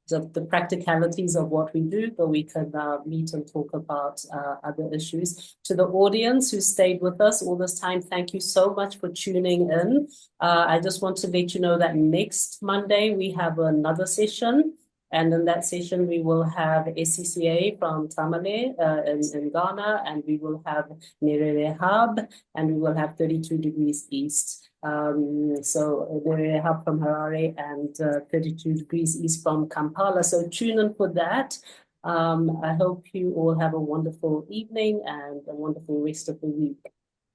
the practicalities of what we do, but we can meet and talk about other issues. To the audience who stayed with us all this time, thank you so much for tuning in. I just want to let you know that next Monday we have another session And in that session, we will have SCCA from Tamale in Ghana, and we will have Nerere Hub, and we will have 32 Degrees East. So Nerere Hub from Harare and 32 Degrees East from Kampala. So tune in for that. I hope you all have a wonderful evening and a wonderful rest of the week.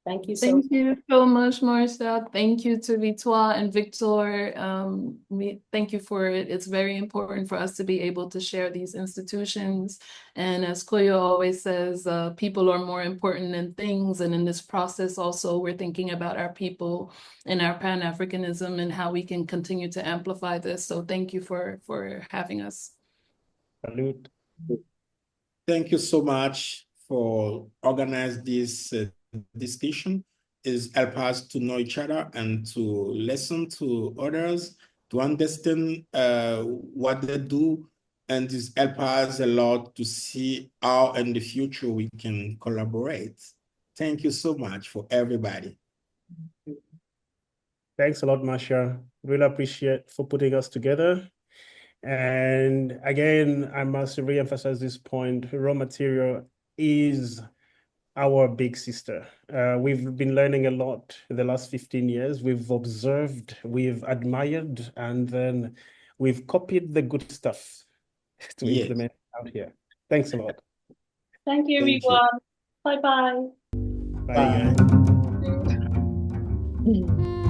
Thank you so much. Thank you so much, Marcia. Thank you to Victoire and Victor. Thank you for it. It's very important for us to be able to share these institutions. And as Koyo always says, people are more important than things. And in this process also, we're thinking about our people and our Pan-Africanism and how we can continue to amplify this. So thank you for having us. Salute. Thank you so much for organizing this discussion. Is help us to know each other and to listen to others, to understand what they do, and this help us a lot to see how in the future we can collaborate. Thank you so much for everybody. Thanks a lot, Marcia. Really appreciate for putting us together. And again, I must re-emphasize this point. Raw material is our big sister. We've been learning a lot in the last 15 years. We've observed, we've admired, and then we've copied the good stuff to implement out here. Thanks a lot. Thank you, everyone. Bye-bye. Bye, guys.